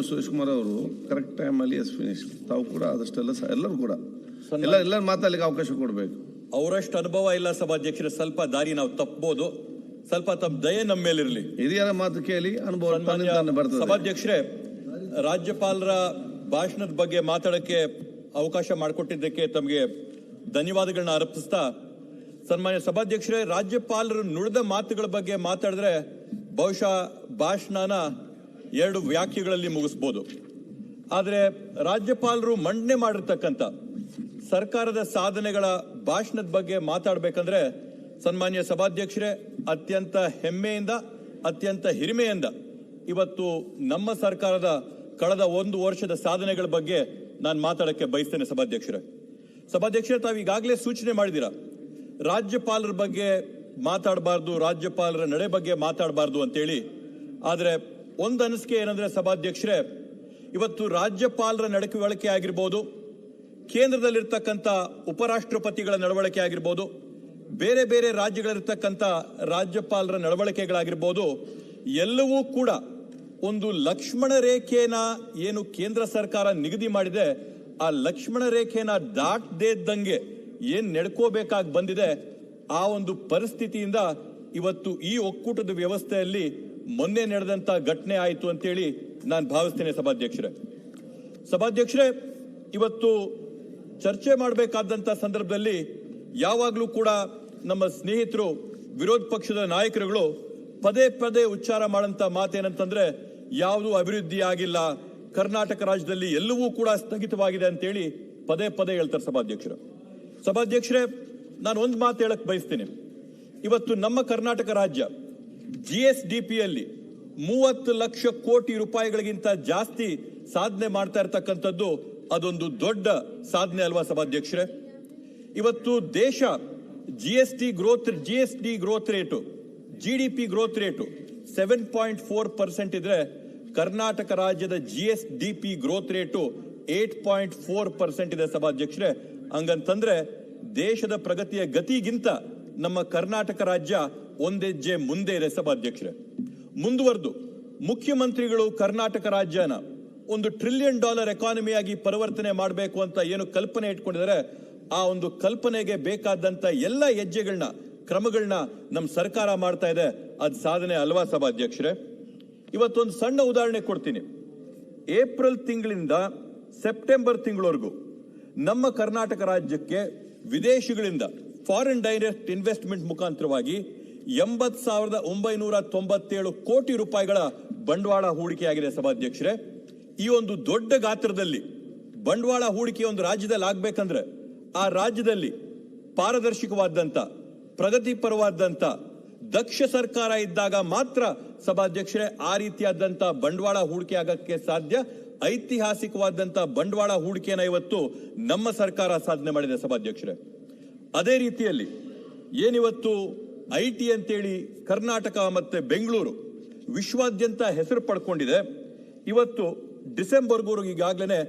ಸುರೇಶ್ ಕುಮಾರ್ ಅವರು ಕರೆಕ್ಟ್ ಟೈಮಲ್ಲಿ ಫಿನಿಶ್ ತಾವು ಕೂಡ ಆದಷ್ಟೆಲ್ಲ ಎಲ್ಲರೂ ಕೂಡ ಎಲ್ಲ ಮಾತಾಡಲಿಕ್ಕೆ ಅವಕಾಶ ಕೊಡಬೇಕು. ಅವರಷ್ಟು ಅನುಭವ ಇಲ್ಲ ಸಭಾಧ್ಯಕ್ಷರ, ಸ್ವಲ್ಪ ದಾರಿ ನಾವು ತಪ್ಪಬಹುದು, ಸ್ವಲ್ಪ ತಮ್ಮ ದಯೆ ನಮ್ಮ ಮೇಲಿರಲಿ. ಹಿರಿಯರ ಮಾತು ಕೇಳಿ ಅನುಭವ ಬರ್ತದೆ. ಸಭಾಧ್ಯಕ್ಷರೇ, ರಾಜ್ಯಪಾಲರ ಭಾಷಣದ ಬಗ್ಗೆ ಮಾತಾಡಕ್ಕೆ ಅವಕಾಶ ಮಾಡಿಕೊಟ್ಟಿದ್ದಕ್ಕೆ ತಮಗೆ ಧನ್ಯವಾದಗಳನ್ನ ಅರ್ಪಿಸ್ತಾ, ಸನ್ಮಾನ್ಯ ಸಭಾಧ್ಯಕ್ಷರೇ, ರಾಜ್ಯಪಾಲರು ನುಡಿದ ಮಾತುಗಳ ಬಗ್ಗೆ ಮಾತಾಡಿದ್ರೆ ಬಹುಶಃ ಭಾಷಣನ 2 ವ್ಯಾಖ್ಯೆಗಳಲ್ಲಿ ಮುಗಿಸ್ಬೋದು. ಆದರೆ ರಾಜ್ಯಪಾಲರು ಮಂಡನೆ ಮಾಡಿರ್ತಕ್ಕಂಥ ಸರ್ಕಾರದ ಸಾಧನೆಗಳ ಭಾಷಣದ ಬಗ್ಗೆ ಮಾತಾಡಬೇಕಂದ್ರೆ ಸನ್ಮಾನ್ಯ ಸಭಾಧ್ಯಕ್ಷರೇ, ಅತ್ಯಂತ ಹೆಮ್ಮೆಯಿಂದ, ಅತ್ಯಂತ ಹಿರಿಮೆಯಿಂದ ಇವತ್ತು ನಮ್ಮ ಸರ್ಕಾರದ ಕಳೆದ 1 ವರ್ಷದ ಸಾಧನೆಗಳ ಬಗ್ಗೆ ನಾನು ಮಾತಾಡಕ್ಕೆ ಬಯಸ್ತೇನೆ. ಸಭಾಧ್ಯಕ್ಷರೇ, ತಾವು ಈಗಾಗಲೇ ಸೂಚನೆ ಮಾಡಿದ್ದೀರಾ, ರಾಜ್ಯಪಾಲರ ಬಗ್ಗೆ ಮಾತಾಡಬಾರ್ದು, ರಾಜ್ಯಪಾಲರ ನಡೆ ಬಗ್ಗೆ ಮಾತಾಡಬಾರ್ದು ಅಂತೇಳಿ. ಆದರೆ ಒಂದು ಅನಿಸಿಕೆ ಏನಂದ್ರೆ ಸಭಾಧ್ಯಕ್ಷರೇ, ಇವತ್ತು ರಾಜ್ಯಪಾಲರ ನಡವಳಿಕೆ ಆಗಿರ್ಬೋದು, ಕೇಂದ್ರದಲ್ಲಿರ್ತಕ್ಕಂಥ ಉಪರಾಷ್ಟ್ರಪತಿಗಳ ನಡವಳಿಕೆ ಆಗಿರ್ಬೋದು, ಬೇರೆ ಬೇರೆ ರಾಜ್ಯಗಳಿರ್ತಕ್ಕಂಥ ರಾಜ್ಯಪಾಲರ ನಡವಳಿಕೆಗಳಾಗಿರ್ಬೋದು, ಎಲ್ಲವೂ ಕೂಡ ಒಂದು ಲಕ್ಷ್ಮಣ ರೇಖೆನ ಏನು ಕೇಂದ್ರ ಸರ್ಕಾರ ನಿಗದಿ ಮಾಡಿದೆ, ಆ ಲಕ್ಷ್ಮಣ ರೇಖೆನ ದಾಟದೇ ಇದ್ದಂಗೆ ಏನ್ ನಡ್ಕೋಬೇಕಾಗಿ ಬಂದಿದೆ, ಆ ಒಂದು ಪರಿಸ್ಥಿತಿಯಿಂದ ಇವತ್ತು ಈ ಒಕ್ಕೂಟದ ವ್ಯವಸ್ಥೆಯಲ್ಲಿ ಮೊನ್ನೆ ನಡೆದಂತ ಘಟನೆ ಆಯಿತು ಅಂತೇಳಿ ನಾನು ಭಾವಿಸ್ತೇನೆ. ಸಭಾಧ್ಯಕ್ಷರೇ, ಇವತ್ತು ಚರ್ಚೆ ಮಾಡಬೇಕಾದಂತ ಸಂದರ್ಭದಲ್ಲಿ ಯಾವಾಗಲೂ ಕೂಡ ನಮ್ಮ ಸ್ನೇಹಿತರು ವಿರೋಧ ಪಕ್ಷದ ನಾಯಕರುಗಳು ಪದೇ ಪದೇ ಉಚ್ಚಾರ ಮಾಡಂತ ಮಾತೇನಂತಂದ್ರೆ ಯಾವುದು ಅಭಿವೃದ್ಧಿ ಆಗಿಲ್ಲ, ಕರ್ನಾಟಕ ರಾಜ್ಯದಲ್ಲಿ ಎಲ್ಲವೂ ಕೂಡ ಸ್ಥಗಿತವಾಗಿದೆ ಅಂತೇಳಿ ಪದೇ ಪದೇ ಹೇಳ್ತಾರೆ. ಸಭಾಧ್ಯಕ್ಷರೇ, ನಾನು ಒಂದು ಮಾತು ಹೇಳಕ್ ಬಯಸ್ತೀನಿ. ಇವತ್ತು ನಮ್ಮ ಕರ್ನಾಟಕ ರಾಜ್ಯ GSDPಯಲ್ಲಿ 30 ಲಕ್ಷ ಕೋಟಿ ರೂಪಾಯಿಗಳಿಗಿಂತ ಜಾಸ್ತಿ ಸಾಧನೆ ಮಾಡ್ತಾ ಇರತಕ್ಕಂಥದ್ದು ಅದೊಂದು ದೊಡ್ಡ ಸಾಧನೆ ಅಲ್ವಾ ಸಭಾಧ್ಯಕ್ಷರೇ? ಇವತ್ತು ದೇಶ GST growth rate, GDP growth rate 7.4% ಇದ್ರೆ, ಕರ್ನಾಟಕ ರಾಜ್ಯದ GSDP ಗ್ರೋತ್ ರೇಟು 8.4% ಇದೆ ಸಭಾಧ್ಯಕ್ಷರೇ. ಹಂಗಂತಂದ್ರೆ ದೇಶದ ಪ್ರಗತಿಯ ಗತಿಗಿಂತ ನಮ್ಮ ಕರ್ನಾಟಕ ರಾಜ್ಯ ಒಂದೆಜ್ಜೆ ಮುಂದೆ ಇದೆ ಸಭಾಧ್ಯಕ್ಷರೇ. ಮುಂದುವರೆದು ಮುಖ್ಯಮಂತ್ರಿಗಳು ಕರ್ನಾಟಕ ರಾಜ್ಯನ ಒಂದು $1 ಟ್ರಿಲಿಯನ್ ಎಕಾನಮಿಯಾಗಿ ಪರಿವರ್ತನೆ ಮಾಡಬೇಕು ಅಂತ ಏನು ಕಲ್ಪನೆ ಇಟ್ಕೊಂಡಿದ್ದಾರೆ, ಆ ಒಂದು ಕಲ್ಪನೆಗೆ ಬೇಕಾದಂತ ಎಲ್ಲ ಹೆಜ್ಜೆಗಳನ್ನ, ಕ್ರಮಗಳನ್ನ ನಮ್ಮ ಸರ್ಕಾರ ಮಾಡ್ತಾ ಇದೆ. ಅದು ಸಾಧನೆ ಅಲ್ವಾ ಸಭಾಧ್ಯಕ್ಷರೇ? ಇವತ್ತೊಂದು ಸಣ್ಣ ಉದಾಹರಣೆ ಕೊಡ್ತೀನಿ. ಏಪ್ರಿಲ್ ತಿಂಗಳಿಂದ ಸೆಪ್ಟೆಂಬರ್ ತಿಂಗಳವರೆಗೂ ನಮ್ಮ ಕರ್ನಾಟಕ ರಾಜ್ಯಕ್ಕೆ ವಿದೇಶಿಗಳಿಂದ ಫಾರಿನ್ ಡೈರೆಕ್ಟ್ ಇನ್ವೆಸ್ಟ್ಮೆಂಟ್ ಮುಖಾಂತರವಾಗಿ 80,997 ಕೋಟಿ ರೂಪಾಯಿಗಳ ಬಂಡವಾಳ ಹೂಡಿಕೆಯಾಗಿದೆ ಸಭಾಧ್ಯಕ್ಷರೇ. ಈ ಒಂದು ದೊಡ್ಡ ಗಾತ್ರದಲ್ಲಿ ಬಂಡವಾಳ ಹೂಡಿಕೆ ಒಂದು ರಾಜ್ಯದಲ್ಲಿ ಆಗ್ಬೇಕಂದ್ರೆ ಆ ರಾಜ್ಯದಲ್ಲಿ ಪಾರದರ್ಶಕವಾದಂತ, ಪ್ರಗತಿಪರವಾದಂತ ದಕ್ಷ ಸರ್ಕಾರ ಇದ್ದಾಗ ಮಾತ್ರ ಸಭಾಧ್ಯಕ್ಷರೇ ಆ ರೀತಿಯಾದಂತ ಬಂಡವಾಳ ಹೂಡಿಕೆ ಆಗಕ್ಕೆ ಸಾಧ್ಯ. ಐತಿಹಾಸಿಕವಾದಂತ ಬಂಡವಾಳ ಹೂಡಿಕೆಯನ್ನ ಇವತ್ತು ನಮ್ಮ ಸರ್ಕಾರ ಸಾಧನೆ ಮಾಡಿದೆ ಸಭಾಧ್ಯಕ್ಷರೇ. ಅದೇ ರೀತಿಯಲ್ಲಿ ಏನಿವತ್ತು IT ಅಂತೇಳಿ ಕರ್ನಾಟಕ ಮತ್ತೆ ಬೆಂಗಳೂರು ವಿಶ್ವಾದ್ಯಂತ ಹೆಸರು ಪಡ್ಕೊಂಡಿದೆ. ಇವತ್ತು ಡಿಸೆಂಬರ್ಗೂ ಈಗಾಗಲೇ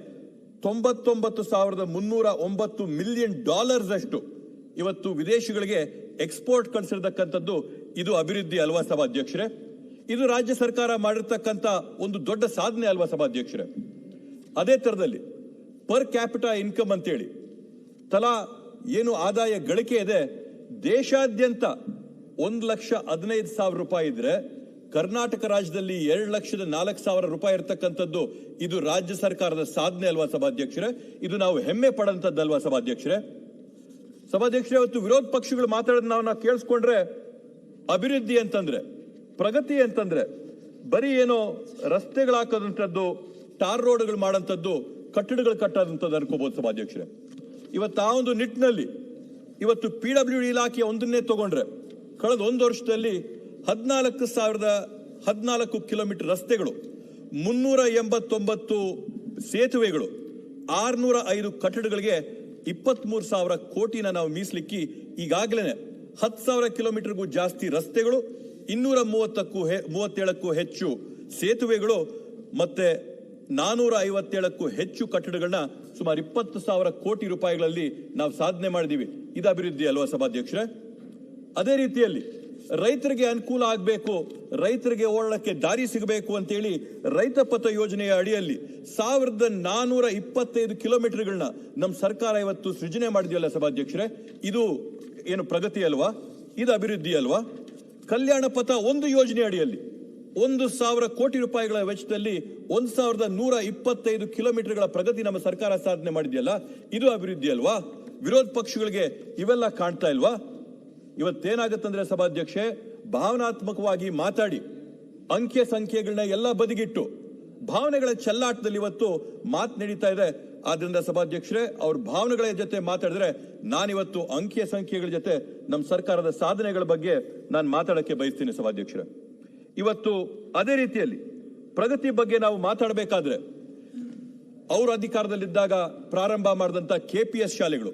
$99,309 ಮಿಲಿಯನ್ ಅಷ್ಟು ಇವತ್ತು ವಿದೇಶಿಗಳಿಗೆ ಎಕ್ಸ್ಪೋರ್ಟ್ ಕಳಿಸಿರ್ತಕ್ಕಂಥದ್ದು ಇದು ಅಭಿವೃದ್ಧಿ ಅಲ್ವಾ ಸಭಾಧ್ಯಕ್ಷರೇ? ಇದು ರಾಜ್ಯ ಸರ್ಕಾರ ಮಾಡಿರ್ತಕ್ಕಂಥ ಒಂದು ದೊಡ್ಡ ಸಾಧನೆ ಅಲ್ವಾ ಸಭಾಧ್ಯಕ್ಷರೇ? ಅದೇ ತರದಲ್ಲಿ ಪರ್ ಕ್ಯಾಪಿಟಾ ಇನ್ಕಮ್ ಅಂತೇಳಿ ತಲಾ ಏನು ಆದಾಯ ಗಳಿಕೆ ಇದೆ, ದೇಶಾದ್ಯಂತ 1,15,000 ರೂಪಾಯಿ ಇದ್ರೆ, ಕರ್ನಾಟಕ ರಾಜ್ಯದಲ್ಲಿ 2,04,000 ರೂಪಾಯಿ ಇರತಕ್ಕಂಥದ್ದು ಇದು ರಾಜ್ಯ ಸರ್ಕಾರದ ಸಾಧನೆ ಅಲ್ವಾ ಸಭಾಧ್ಯಕ್ಷರೇ? ಇದು ನಾವು ಹೆಮ್ಮೆ ಪಡಂತದ್ದಲ್ವಾ ಸಭಾಧ್ಯಕ್ಷರೇ? ಇವತ್ತು ವಿರೋಧ ಪಕ್ಷಗಳು ಮಾತಾಡೋದು ನಾವು ಕೇಳಿಸ್ಕೊಂಡ್ರೆ ಅಭಿವೃದ್ಧಿ ಅಂತಂದ್ರೆ, ಪ್ರಗತಿ ಅಂತಂದ್ರೆ ಬರೀ ಏನೋ ರಸ್ತೆಗಳು ಹಾಕೋದಂಥದ್ದು, ಟಾರ್ ರೋಡ್ಗಳು ಮಾಡೋಂಥದ್ದು, ಕಟ್ಟಡಗಳು ಕಟ್ಟೋದಂಥದ್ದು ಅನ್ಕೋಬಹುದು ಸಭಾಧ್ಯಕ್ಷರೇ. ಇವತ್ತು ಆ ಒಂದು ನಿಟ್ಟಿನಲ್ಲಿ ಇವತ್ತು PWD ಇಲಾಖೆ ಒಂದನ್ನೇ ತಗೊಂಡ್ರೆ ಕಳೆದ 1 ವರ್ಷದಲ್ಲಿ 14,014 ಕಿಲೋಮೀಟರ್ ರಸ್ತೆಗಳು, 389 ಸೇತುವೆಗಳು, 605 ಕಟ್ಟಡಗಳಿಗೆ 23,000 ಕೋಟಿನ ನಾವು ಮೀಸಲಿಕ್ಕಿ ಈಗಾಗಲೇ 10,000 ಕಿಲೋಮೀಟರ್ಗೂ ಜಾಸ್ತಿ ರಸ್ತೆಗಳು, 237ಕ್ಕೂ ಹೆಚ್ಚು ಸೇತುವೆಗಳು ಮತ್ತೆ 457ಕ್ಕೂ ಹೆಚ್ಚು ಕಟ್ಟಡಗಳನ್ನ ಸುಮಾರು 20,000 ಕೋಟಿ ರೂಪಾಯಿಗಳಲ್ಲಿ ನಾವು ಸಾಧನೆ ಮಾಡಿದೀವಿ. ಇದು ಅಭಿವೃದ್ಧಿ ಅಲ್ವಾ ಸಭಾಧ್ಯಕ್ಷರೇ? ಅದೇ ರೀತಿಯಲ್ಲಿ ರೈತರಿಗೆ ಅನುಕೂಲ ಆಗಬೇಕು, ರೈತರಿಗೆ ಓಡಾಡಕ್ಕೆ ದಾರಿ ಸಿಗಬೇಕು ಅಂತೇಳಿ ರೈತ ಪಥ ಯೋಜನೆಯ ಅಡಿಯಲ್ಲಿ 1425 ಕಿಲೋಮೀಟರ್ಗಳನ್ನ ನಮ್ಮ ಸರ್ಕಾರ ಇವತ್ತು ಸೃಜನೆ ಮಾಡಿದೆಯಲ್ಲ ಸಭಾಧ್ಯಕ್ಷರೇ, ಇದು ಏನು ಪ್ರಗತಿ ಅಲ್ವಾ? ಇದು ಅಭಿವೃದ್ಧಿ ಅಲ್ವಾ? ಕಲ್ಯಾಣ ಪಥ ಒಂದು ಯೋಜನೆ ಅಡಿಯಲ್ಲಿ 1,000 ಕೋಟಿ ರೂಪಾಯಿಗಳ ವೆಚ್ಚದಲ್ಲಿ 1,125 ಕಿಲೋಮೀಟರ್ಗಳ ಪ್ರಗತಿ ನಮ್ಮ ಸರ್ಕಾರ ಸಾಧನೆ ಮಾಡಿದೆಯಲ್ಲ, ಇದು ಅಭಿವೃದ್ಧಿ ಅಲ್ವಾ? ವಿರೋಧ ಪಕ್ಷಗಳಿಗೆ ಇವೆಲ್ಲ ಕಾಣ್ತಾ ಇಲ್ವಾ? ಇವತ್ತೇನಾಗತ್ತಂದ್ರೆ ಸಭಾಧ್ಯಕ್ಷೆ, ಭಾವನಾತ್ಮಕವಾಗಿ ಮಾತಾಡಿ ಅಂಕೆ ಸಂಖ್ಯೆಗಳನ್ನ ಎಲ್ಲ ಬದಿಗಿಟ್ಟು ಭಾವನೆಗಳ ಚೆಲ್ಲಾಟದಲ್ಲಿ ಇವತ್ತು ಮಾತು ನಡೀತಾ ಇದೆ. ಆದ್ರಿಂದ ಸಭಾಧ್ಯಕ್ಷರೇ, ಅವ್ರ ಭಾವನೆಗಳ ಜೊತೆ ಮಾತಾಡಿದ್ರೆ ನಾನಿವತ್ತು ಅಂಕೆ ಸಂಖ್ಯೆಗಳ ಜೊತೆ ನಮ್ಮ ಸರ್ಕಾರದ ಸಾಧನೆಗಳ ಬಗ್ಗೆ ನಾನು ಮಾತಾಡಕ್ಕೆ ಬಯಸ್ತೀನಿ ಸಭಾಧ್ಯಕ್ಷರೇ. ಇವತ್ತು ಅದೇ ರೀತಿಯಲ್ಲಿ ಪ್ರಗತಿ ಬಗ್ಗೆ ನಾವು ಮಾತಾಡಬೇಕಾದ್ರೆ ಅವರು ಅಧಿಕಾರದಲ್ಲಿದ್ದಾಗ ಪ್ರಾರಂಭ ಮಾಡಿದಂತ KPS ಶಾಲೆಗಳು,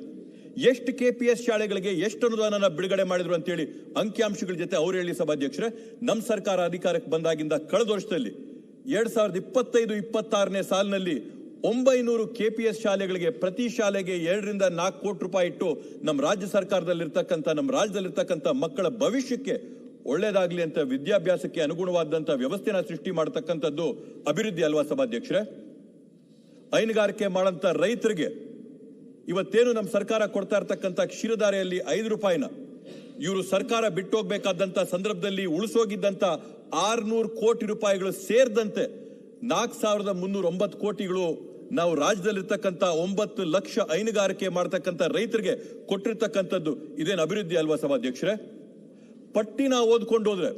ಎಷ್ಟು KPS ಶಾಲೆಗಳಿಗೆ ಎಷ್ಟು ಅನುದಾನ ಬಿಡುಗಡೆ ಮಾಡಿದ್ರು ಅಂತೇಳಿ ಅಂಕಿಅಂಶಗಳ ಜೊತೆ ಅವ್ರು ಹೇಳಿ ಸಭಾಧ್ಯಕ್ಷರೇ. ನಮ್ಮ ಸರ್ಕಾರ ಅಧಿಕಾರಕ್ಕೆ ಬಂದಾಗಿಂದ ಕಳೆದ ವರ್ಷದಲ್ಲಿ 2025-26ನೇ ಸಾಲಿನಲ್ಲಿ 900 KPS ಶಾಲೆಗಳಿಗೆ ಪ್ರತಿ ಶಾಲೆಗೆ 2 ರಿಂದ 4 ಕೋಟಿ ರೂಪಾಯಿ ಇಟ್ಟು ನಮ್ಮ ರಾಜ್ಯ ಸರ್ಕಾರದಲ್ಲಿರ್ತಕ್ಕಂಥ, ನಮ್ಮ ರಾಜ್ಯದಲ್ಲಿರ್ತಕ್ಕಂಥ ಮಕ್ಕಳ ಭವಿಷ್ಯಕ್ಕೆ ಒಳ್ಳೇದಾಗ್ಲಿ ಅಂತ ವಿದ್ಯಾಭ್ಯಾಸಕ್ಕೆ ಅನುಗುಣವಾದಂತ ವ್ಯವಸ್ಥೆನ ಸೃಷ್ಟಿ ಮಾಡತಕ್ಕಂಥದ್ದು ಅಭಿವೃದ್ಧಿ ಅಲ್ವಾ ಸಭಾಧ್ಯಕ್ಷರೇ? ಹೈನುಗಾರಿಕೆ ಮಾಡಂತ ರೈತರಿಗೆ ಇವತ್ತೇನು ನಮ್ಮ ಸರ್ಕಾರ ಕೊಡ್ತಾ ಇರ್ತಕ್ಕಂಥ ಕ್ಷೀರಧಾರೆಯಲ್ಲಿ 5 ರೂಪಾಯಿನ ಇವರು ಸರ್ಕಾರ ಬಿಟ್ಟು ಹೋಗ್ಬೇಕಾದಂತ ಸಂದರ್ಭದಲ್ಲಿ ಉಳಿಸೋಗಿದ್ದಂತ 600 ಕೋಟಿ ರೂಪಾಯಿಗಳು ಸೇರಿದಂತೆ 4,309 ಕೋಟಿಗಳು ನಾವು ರಾಜ್ಯದಲ್ಲಿರ್ತಕ್ಕಂಥ 9 ಲಕ್ಷ ಹೈನುಗಾರಿಕೆ ಮಾಡತಕ್ಕಂಥ ರೈತರಿಗೆ ಕೊಟ್ಟಿರ್ತಕ್ಕಂಥದ್ದು ಇದೇನು ಅಭಿವೃದ್ಧಿ ಅಲ್ವಾ ಸಭಾಧ್ಯಕ್ಷರೇ? ಪಟ್ಟಿನ ಓದ್ಕೊಂಡು ಹೋದ್ರೆ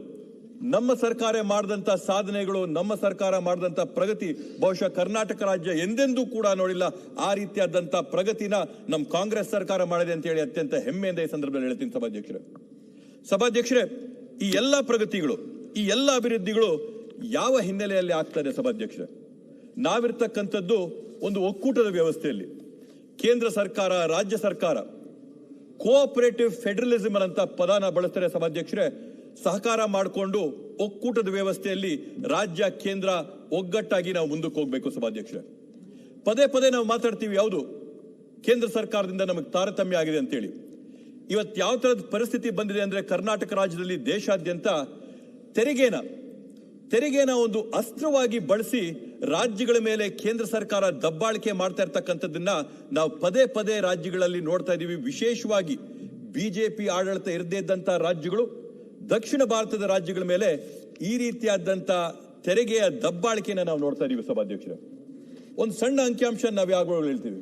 ನಮ್ಮ ಸರ್ಕಾರ ಮಾಡಿದಂತ ಸಾಧನೆಗಳು, ನಮ್ಮ ಸರ್ಕಾರ ಮಾಡಿದಂತ ಪ್ರಗತಿ ಬಹುಶಃ ಕರ್ನಾಟಕ ರಾಜ್ಯ ಎಂದೆಂದೂ ಕೂಡ ನೋಡಿಲ್ಲ. ಆ ರೀತಿಯಾದಂತ ಪ್ರಗತಿನ ನಮ್ಮ ಕಾಂಗ್ರೆಸ್ ಸರ್ಕಾರ ಮಾಡಿದೆ ಅಂತ ಹೇಳಿ ಅತ್ಯಂತ ಹೆಮ್ಮೆಯಿಂದ ಈ ಸಂದರ್ಭದಲ್ಲಿ ಹೇಳ್ತೀನಿ ಸಭಾಧ್ಯಕ್ಷರೇ. ಈ ಎಲ್ಲ ಪ್ರಗತಿಗಳು, ಈ ಎಲ್ಲ ಅಭಿವೃದ್ಧಿಗಳು ಯಾವ ಹಿನ್ನೆಲೆಯಲ್ಲಿ ಆಗ್ತದೆ ಸಭಾಧ್ಯಕ್ಷರೇ? ನಾವಿರ್ತಕ್ಕಂಥದ್ದು ಒಂದು ಒಕ್ಕೂಟದ ವ್ಯವಸ್ಥೆಯಲ್ಲಿ ಕೇಂದ್ರ ಸರ್ಕಾರ, ರಾಜ್ಯ ಸರ್ಕಾರ ಕೋಆಪರೇಟಿವ್ ಫೆಡರಲಿಸಂ ಅಂತ ಪದನ ಬಳಸ್ತಾರೆ ಸಭಾಧ್ಯಕ್ಷರೇ. ಸಹಕಾರ ಮಾಡಿಕೊಂಡು ಒಕ್ಕೂಟದ ವ್ಯವಸ್ಥೆಯಲ್ಲಿ ರಾಜ್ಯ ಕೇಂದ್ರ ಒಗ್ಗಟ್ಟಾಗಿ ನಾವು ಮುಂದಕ್ಕೆ ಹೋಗ್ಬೇಕು ಸಭಾಧ್ಯಕ್ಷರೇ. ಪದೇ ಪದೇ ನಾವು ಮಾತಾಡ್ತೀವಿ ಯಾವುದು ಕೇಂದ್ರ ಸರ್ಕಾರದಿಂದ ನಮಗೆ ತಾರತಮ್ಯ ಆಗಿದೆ ಅಂತೇಳಿ. ಇವತ್ತು ಯಾವ ತರದ ಪರಿಸ್ಥಿತಿ ಬಂದಿದೆ ಅಂದ್ರೆ, ಕರ್ನಾಟಕ ರಾಜ್ಯದಲ್ಲಿ ದೇಶಾದ್ಯಂತ ತೆರಿಗೆನ ಒಂದು ಅಸ್ತ್ರವಾಗಿ ಬಳಸಿ ರಾಜ್ಯಗಳ ಮೇಲೆ ಕೇಂದ್ರ ಸರ್ಕಾರ ದಬ್ಬಾಳಿಕೆ ಮಾಡ್ತಾ ಇರ್ತಕ್ಕಂಥದ್ದನ್ನ ನಾವು ಪದೇ ಪದೇ ರಾಜ್ಯಗಳಲ್ಲಿ ನೋಡ್ತಾ ಇದೀವಿ. ವಿಶೇಷವಾಗಿ ಬಿಜೆಪಿ ಆಡಳಿತ ಇರದೇ ಇದ್ದಂತ ರಾಜ್ಯಗಳು, ದಕ್ಷಿಣ ಭಾರತದ ರಾಜ್ಯಗಳ ಮೇಲೆ ಈ ರೀತಿಯಾದಂತ ತೆರಿಗೆಯ ದಬ್ಬಾಳಿಕೆನ ನಾವು ನೋಡ್ತಾ ಇದೀವಿ ಸಭಾಧ್ಯಕ್ಷರೇ. ಒಂದು ಸಣ್ಣ ಅಂಕಿಅಂಶ ನಾವು ಯಾವಾಗಲೂ ಹೇಳ್ತೀವಿ,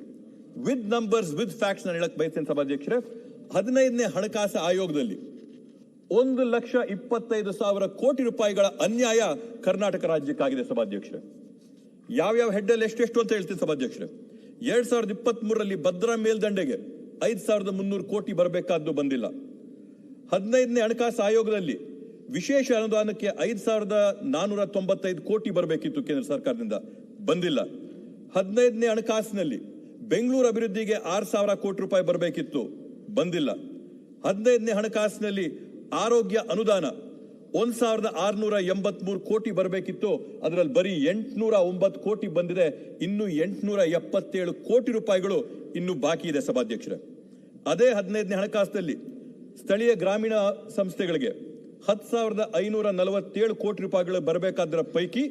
ವಿತ್ ನಂಬರ್ಸ್ ವಿತ್ ಫ್ಯಾಕ್ಟ್ಸ್ ನಾನು ಹೇಳಕ್ ಬಯಸ್ತೇನೆ ಸಭಾಧ್ಯಕ್ಷರೇ. 15ನೇ ಹಣಕಾಸು ಆಯೋಗದಲ್ಲಿ 1,25,000 ಕೋಟಿ ರೂಪಾಯಿಗಳ ಅನ್ಯಾಯ ಕರ್ನಾಟಕ ರಾಜ್ಯಕ್ಕಾಗಿದೆ ಸಭಾಧ್ಯಕ್ಷರೇ. ಯಾವ್ಯಾವ ಹೆಡ್ಡಲ್ಲಿ ಎಷ್ಟೆಷ್ಟು ಅಂತ ಹೇಳ್ತೀನಿ ಸಭಾಧ್ಯಕ್ಷರೇ. 2023ರಲ್ಲಿ ಭದ್ರಾ ಮೇಲ್ದಂಡೆಗೆ 5,300 ಕೋಟಿ ಬರಬೇಕಾದ್ದು ಬಂದಿಲ್ಲ. 15ನೇ ಹಣಕಾಸು ಆಯೋಗದಲ್ಲಿ ವಿಶೇಷ ಅನುದಾನಕ್ಕೆ 5,495 ಕೋಟಿ ಬರಬೇಕಿತ್ತು ಕೇಂದ್ರ ಸರ್ಕಾರದಿಂದ, ಬಂದಿಲ್ಲ. 15ನೇ ಹಣಕಾಸಿನಲ್ಲಿ ಬೆಂಗಳೂರು ಅಭಿವೃದ್ಧಿಗೆ 6,000 ಕೋಟಿ ರೂಪಾಯಿ ಬರಬೇಕಿತ್ತು, ಬಂದಿಲ್ಲ. 15ನೇ ಹಣಕಾಸಿನಲ್ಲಿ ಆರೋಗ್ಯ ಅನುದಾನ 1,683 ಕೋಟಿ ಬರಬೇಕಿತ್ತು, ಅದರಲ್ಲಿ ಬರೀ 809 ಕೋಟಿ ಬಂದಿದೆ. ಇನ್ನು 877 ಕೋಟಿ ರೂಪಾಯಿಗಳು ಇನ್ನು ಬಾಕಿ ಇದೆ ಸಭಾಧ್ಯಕ್ಷರೇ. ಅದೇ 15ನೇ ಹಣಕಾಸಿನಲ್ಲಿ ಸ್ಥಳೀಯ ಗ್ರಾಮೀಣ ಸಂಸ್ಥೆಗಳಿಗೆ 10,547 ಕೋಟಿ ರೂಪಾಯಿಗಳು ಬರಬೇಕಾದ್ರ ಪೈಕಿ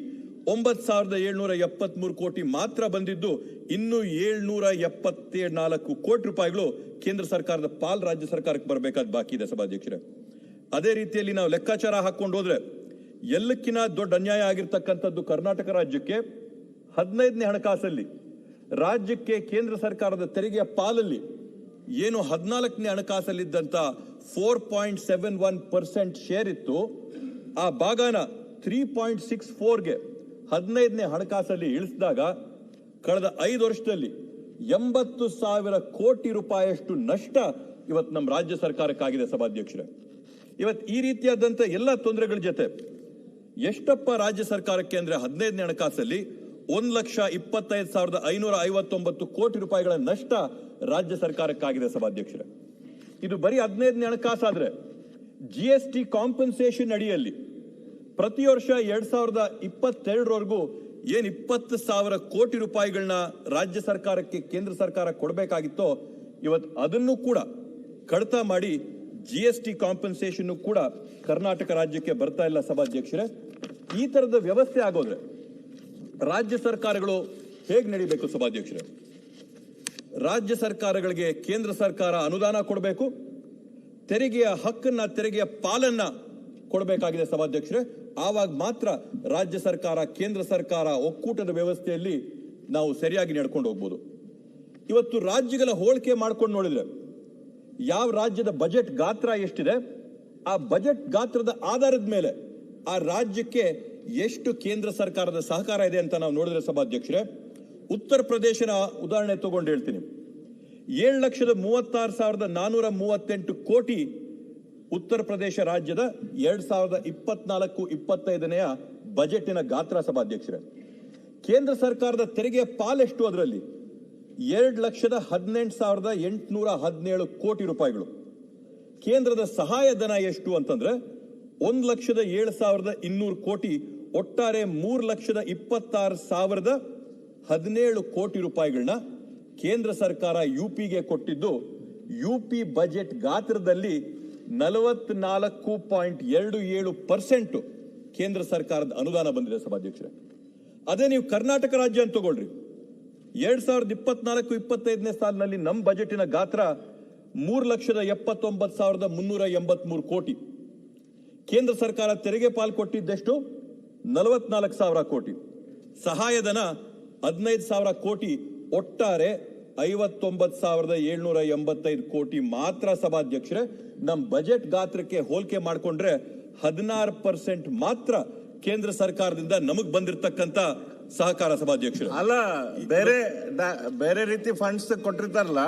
9,773 ಕೋಟಿ ಮಾತ್ರ ಬಂದಿದ್ದು, ಇನ್ನು 774 ಕೋಟಿ ರೂಪಾಯಿಗಳು ಕೇಂದ್ರ ಸರ್ಕಾರದ ಪಾಲ್ ರಾಜ್ಯ ಸರ್ಕಾರಕ್ಕೆ ಬರಬೇಕಾದ ಬಾಕಿ ಇದೆ ಸಭಾಧ್ಯಕ್ಷರೇ. ಅದೇ ರೀತಿಯಲ್ಲಿ ನಾವು ಲೆಕ್ಕಾಚಾರ ಹಾಕೊಂಡು ಹೋದ್ರೆ ಎಲ್ಲಕ್ಕಿಂತ ದೊಡ್ಡ ಅನ್ಯಾಯ ಆಗಿರ್ತಕ್ಕಂಥದ್ದು ಕರ್ನಾಟಕ ರಾಜ್ಯಕ್ಕೆ 15ನೇ ಹಣಕಾಸಲ್ಲಿ ರಾಜ್ಯಕ್ಕೆ ಕೇಂದ್ರ ಸರ್ಕಾರದ ತೆರಿಗೆಯ ಪಾಲಲ್ಲಿ ಏನು 14ನೇ ಹಣಕಾಸಲ್ಲಿದ್ದಂತ 4.71% ಶೇರ್ ಇತ್ತು, ಆ ಭಾಗನ 3.64ಗೆ 15ನೇ ಹಣಕಾಸಲ್ಲಿ ಇಳಿಸಿದಾಗ ಕಳೆದ 5 ವರ್ಷದಲ್ಲಿ 80,000 ಕೋಟಿ ರೂಪಾಯಿಯಷ್ಟು ನಷ್ಟ ಇವತ್ತು ನಮ್ಮ ರಾಜ್ಯ ಸರ್ಕಾರಕ್ಕಾಗಿದೆ ಸಭಾಧ್ಯಕ್ಷರೇ. ಇವತ್ತು ಈ ರೀತಿಯಾದಂತ ಎಲ್ಲ ತೊಂದರೆಗಳ ಜೊತೆ ಎಷ್ಟಪ್ಪ ರಾಜ್ಯ ಸರ್ಕಾರಕ್ಕೆ ಅಂದ್ರೆ 15ನೇ ಹಣಕಾಸಲ್ಲಿ 1,25,559 ಕೋಟಿ ರೂಪಾಯಿಗಳ ನಷ್ಟ ರಾಜ್ಯ ಸರ್ಕಾರಕ್ಕಾಗಿದೆ ಸಭಾಧ್ಯಕ್ಷರೇ. ಇದು ಬರೀ 15ನೇ ಹಣಕಾಸಾದ್ರೆ GST ಕಾಂಪನ್ಸೇಷನ್ ಅಡಿಯಲ್ಲಿ ಪ್ರತಿ ವರ್ಷ 2022ರವರೆಗೂ ಏನ್ 20,000 ಕೋಟಿ ರೂಪಾಯಿಗಳನ್ನ ರಾಜ್ಯ ಸರ್ಕಾರಕ್ಕೆ ಕೇಂದ್ರ ಸರ್ಕಾರ ಕೊಡಬೇಕಾಗಿತ್ತೋ, ಇವತ್ತು ಅದನ್ನು ಕೂಡ ಕಡಿತ ಮಾಡಿ GST ಕಾಂಪನ್ಸೇಷನ್ ಕೂಡ ಕರ್ನಾಟಕ ರಾಜ್ಯಕ್ಕೆ ಬರ್ತಾ ಇಲ್ಲ ಸಭಾಧ್ಯಕ್ಷರೇ. ಈ ತರದ ವ್ಯವಸ್ಥೆ ಆಗೋದ್ರೆ ರಾಜ್ಯ ಸರ್ಕಾರಗಳು ಹೇಗೆ ನಡಿಬೇಕು ಸಭಾಧ್ಯಕ್ಷರೇ? ರಾಜ್ಯ ಸರ್ಕಾರಗಳಿಗೆ ಕೇಂದ್ರ ಸರ್ಕಾರ ಅನುದಾನ ಕೊಡಬೇಕು, ತೆರಿಗೆಯ ಹಕ್ಕನ್ನ, ತೆರಿಗೆಯ ಪಾಲನ್ನ ಕೊಡಬೇಕಾಗಿದೆ ಸಭಾಧ್ಯಕ್ಷರೇ. ಆವಾಗ ಮಾತ್ರ ರಾಜ್ಯ ಸರ್ಕಾರ, ಕೇಂದ್ರ ಸರ್ಕಾರ ಒಕ್ಕೂಟದ ವ್ಯವಸ್ಥೆಯಲ್ಲಿ ನಾವು ಸರಿಯಾಗಿ ನಡ್ಕೊಂಡು ಹೋಗ್ಬೋದು. ಇವತ್ತು ರಾಜ್ಯಗಳ ಹೋಲಿಕೆ ಮಾಡ್ಕೊಂಡು ನೋಡಿದ್ರೆ ಯಾವ ರಾಜ್ಯದ ಬಜೆಟ್ ಗಾತ್ರ ಎಷ್ಟಿದೆ, ಆ ಬಜೆಟ್ ಗಾತ್ರದ ಆಧಾರದ ಮೇಲೆ ಆ ರಾಜ್ಯಕ್ಕೆ ಎಷ್ಟು ಕೇಂದ್ರ ಸರ್ಕಾರದ ಸಹಕಾರ ಇದೆ ಅಂತ ನಾವು ನೋಡಿದ್ರೆ ಸಭಾಧ್ಯಕ್ಷರೇ, ಉತ್ತರ ಪ್ರದೇಶನ ಉದಾಹರಣೆ ತಗೊಂಡು ಹೇಳ್ತೀನಿ. 7,36,438 ಕೋಟಿ ಉತ್ತರ ಪ್ರದೇಶ ರಾಜ್ಯದ 2024-25 ಬಜೆಟಿನ ಗಾತ್ರ ಸಭಾಧ್ಯಕ್ಷರೇ. ಕೇಂದ್ರ ಸರ್ಕಾರದ ತೆರಿಗೆಯ ಪಾಲೆಷ್ಟು? ಅದರಲ್ಲಿ 2,18,817 ಕೋಟಿ ರೂಪಾಯಿಗಳು. ಕೇಂದ್ರದ ಸಹಾಯಧನ ಎಷ್ಟು ಅಂತಂದ್ರೆ 1,07,200 ಕೋಟಿ. ಒಟ್ಟಾರೆ 3,26,017 ಕೋಟಿ ರೂಪಾಯಿಗಳನ್ನ ಕೇಂದ್ರ ಸರ್ಕಾರ ಯುಪಿಗೆ ಕೊಟ್ಟಿದ್ದು, ಯುಪಿ ಬಜೆಟ್ ಗಾತ್ರದಲ್ಲಿ 44.27% ಕೇಂದ್ರ ಸರ್ಕಾರದ ಅನುದಾನ ಬಂದಿದೆ ಸಭಾಧ್ಯಕ್ಷರೇ. ಅದೇ ನೀವು ಕರ್ನಾಟಕ ರಾಜ್ಯ ಅಂತ ತಗೊಳ್ರಿ, 2024-25 ಸಾಲಿನಲ್ಲಿ ನಮ್ಮ ಬಜೆಟಿನ ಗಾತ್ರ 3,79,383 ಕೋಟಿ. ಕೇಂದ್ರ ಸರ್ಕಾರ ತೆರಿಗೆ ಪಾಲು ಕೊಟ್ಟಿದ್ದೆಷ್ಟು? 44,000 ಕೋಟಿ. ಸಹಾಯಧನ 15,000 ಕೋಟಿ. ಒಟ್ಟಾರೆ 59,785 ಕೋಟಿ ಮಾತ್ರ ಸಭಾಧ್ಯಕ್ಷರೇ. ನಮ್ಮ ಬಜೆಟ್ ಗಾತ್ರಕ್ಕೆ ಹೋಲಿಕೆ ಮಾಡಿಕೊಂಡ್ರೆ 16% ಮಾತ್ರ ಕೇಂದ್ರ ಸರ್ಕಾರದಿಂದ ನಮಗ್ ಬಂದಿರತಕ್ಕಂತ ಸಹಕಾರ ಸಭಾಧ್ಯಕ್ಷರು. ಅಲ್ಲ, ಬೇರೆ ರೀತಿ ಫಂಡ್ಸ್ ಕೊಟ್ಟಿರ್ತಾರಲ್ಲ,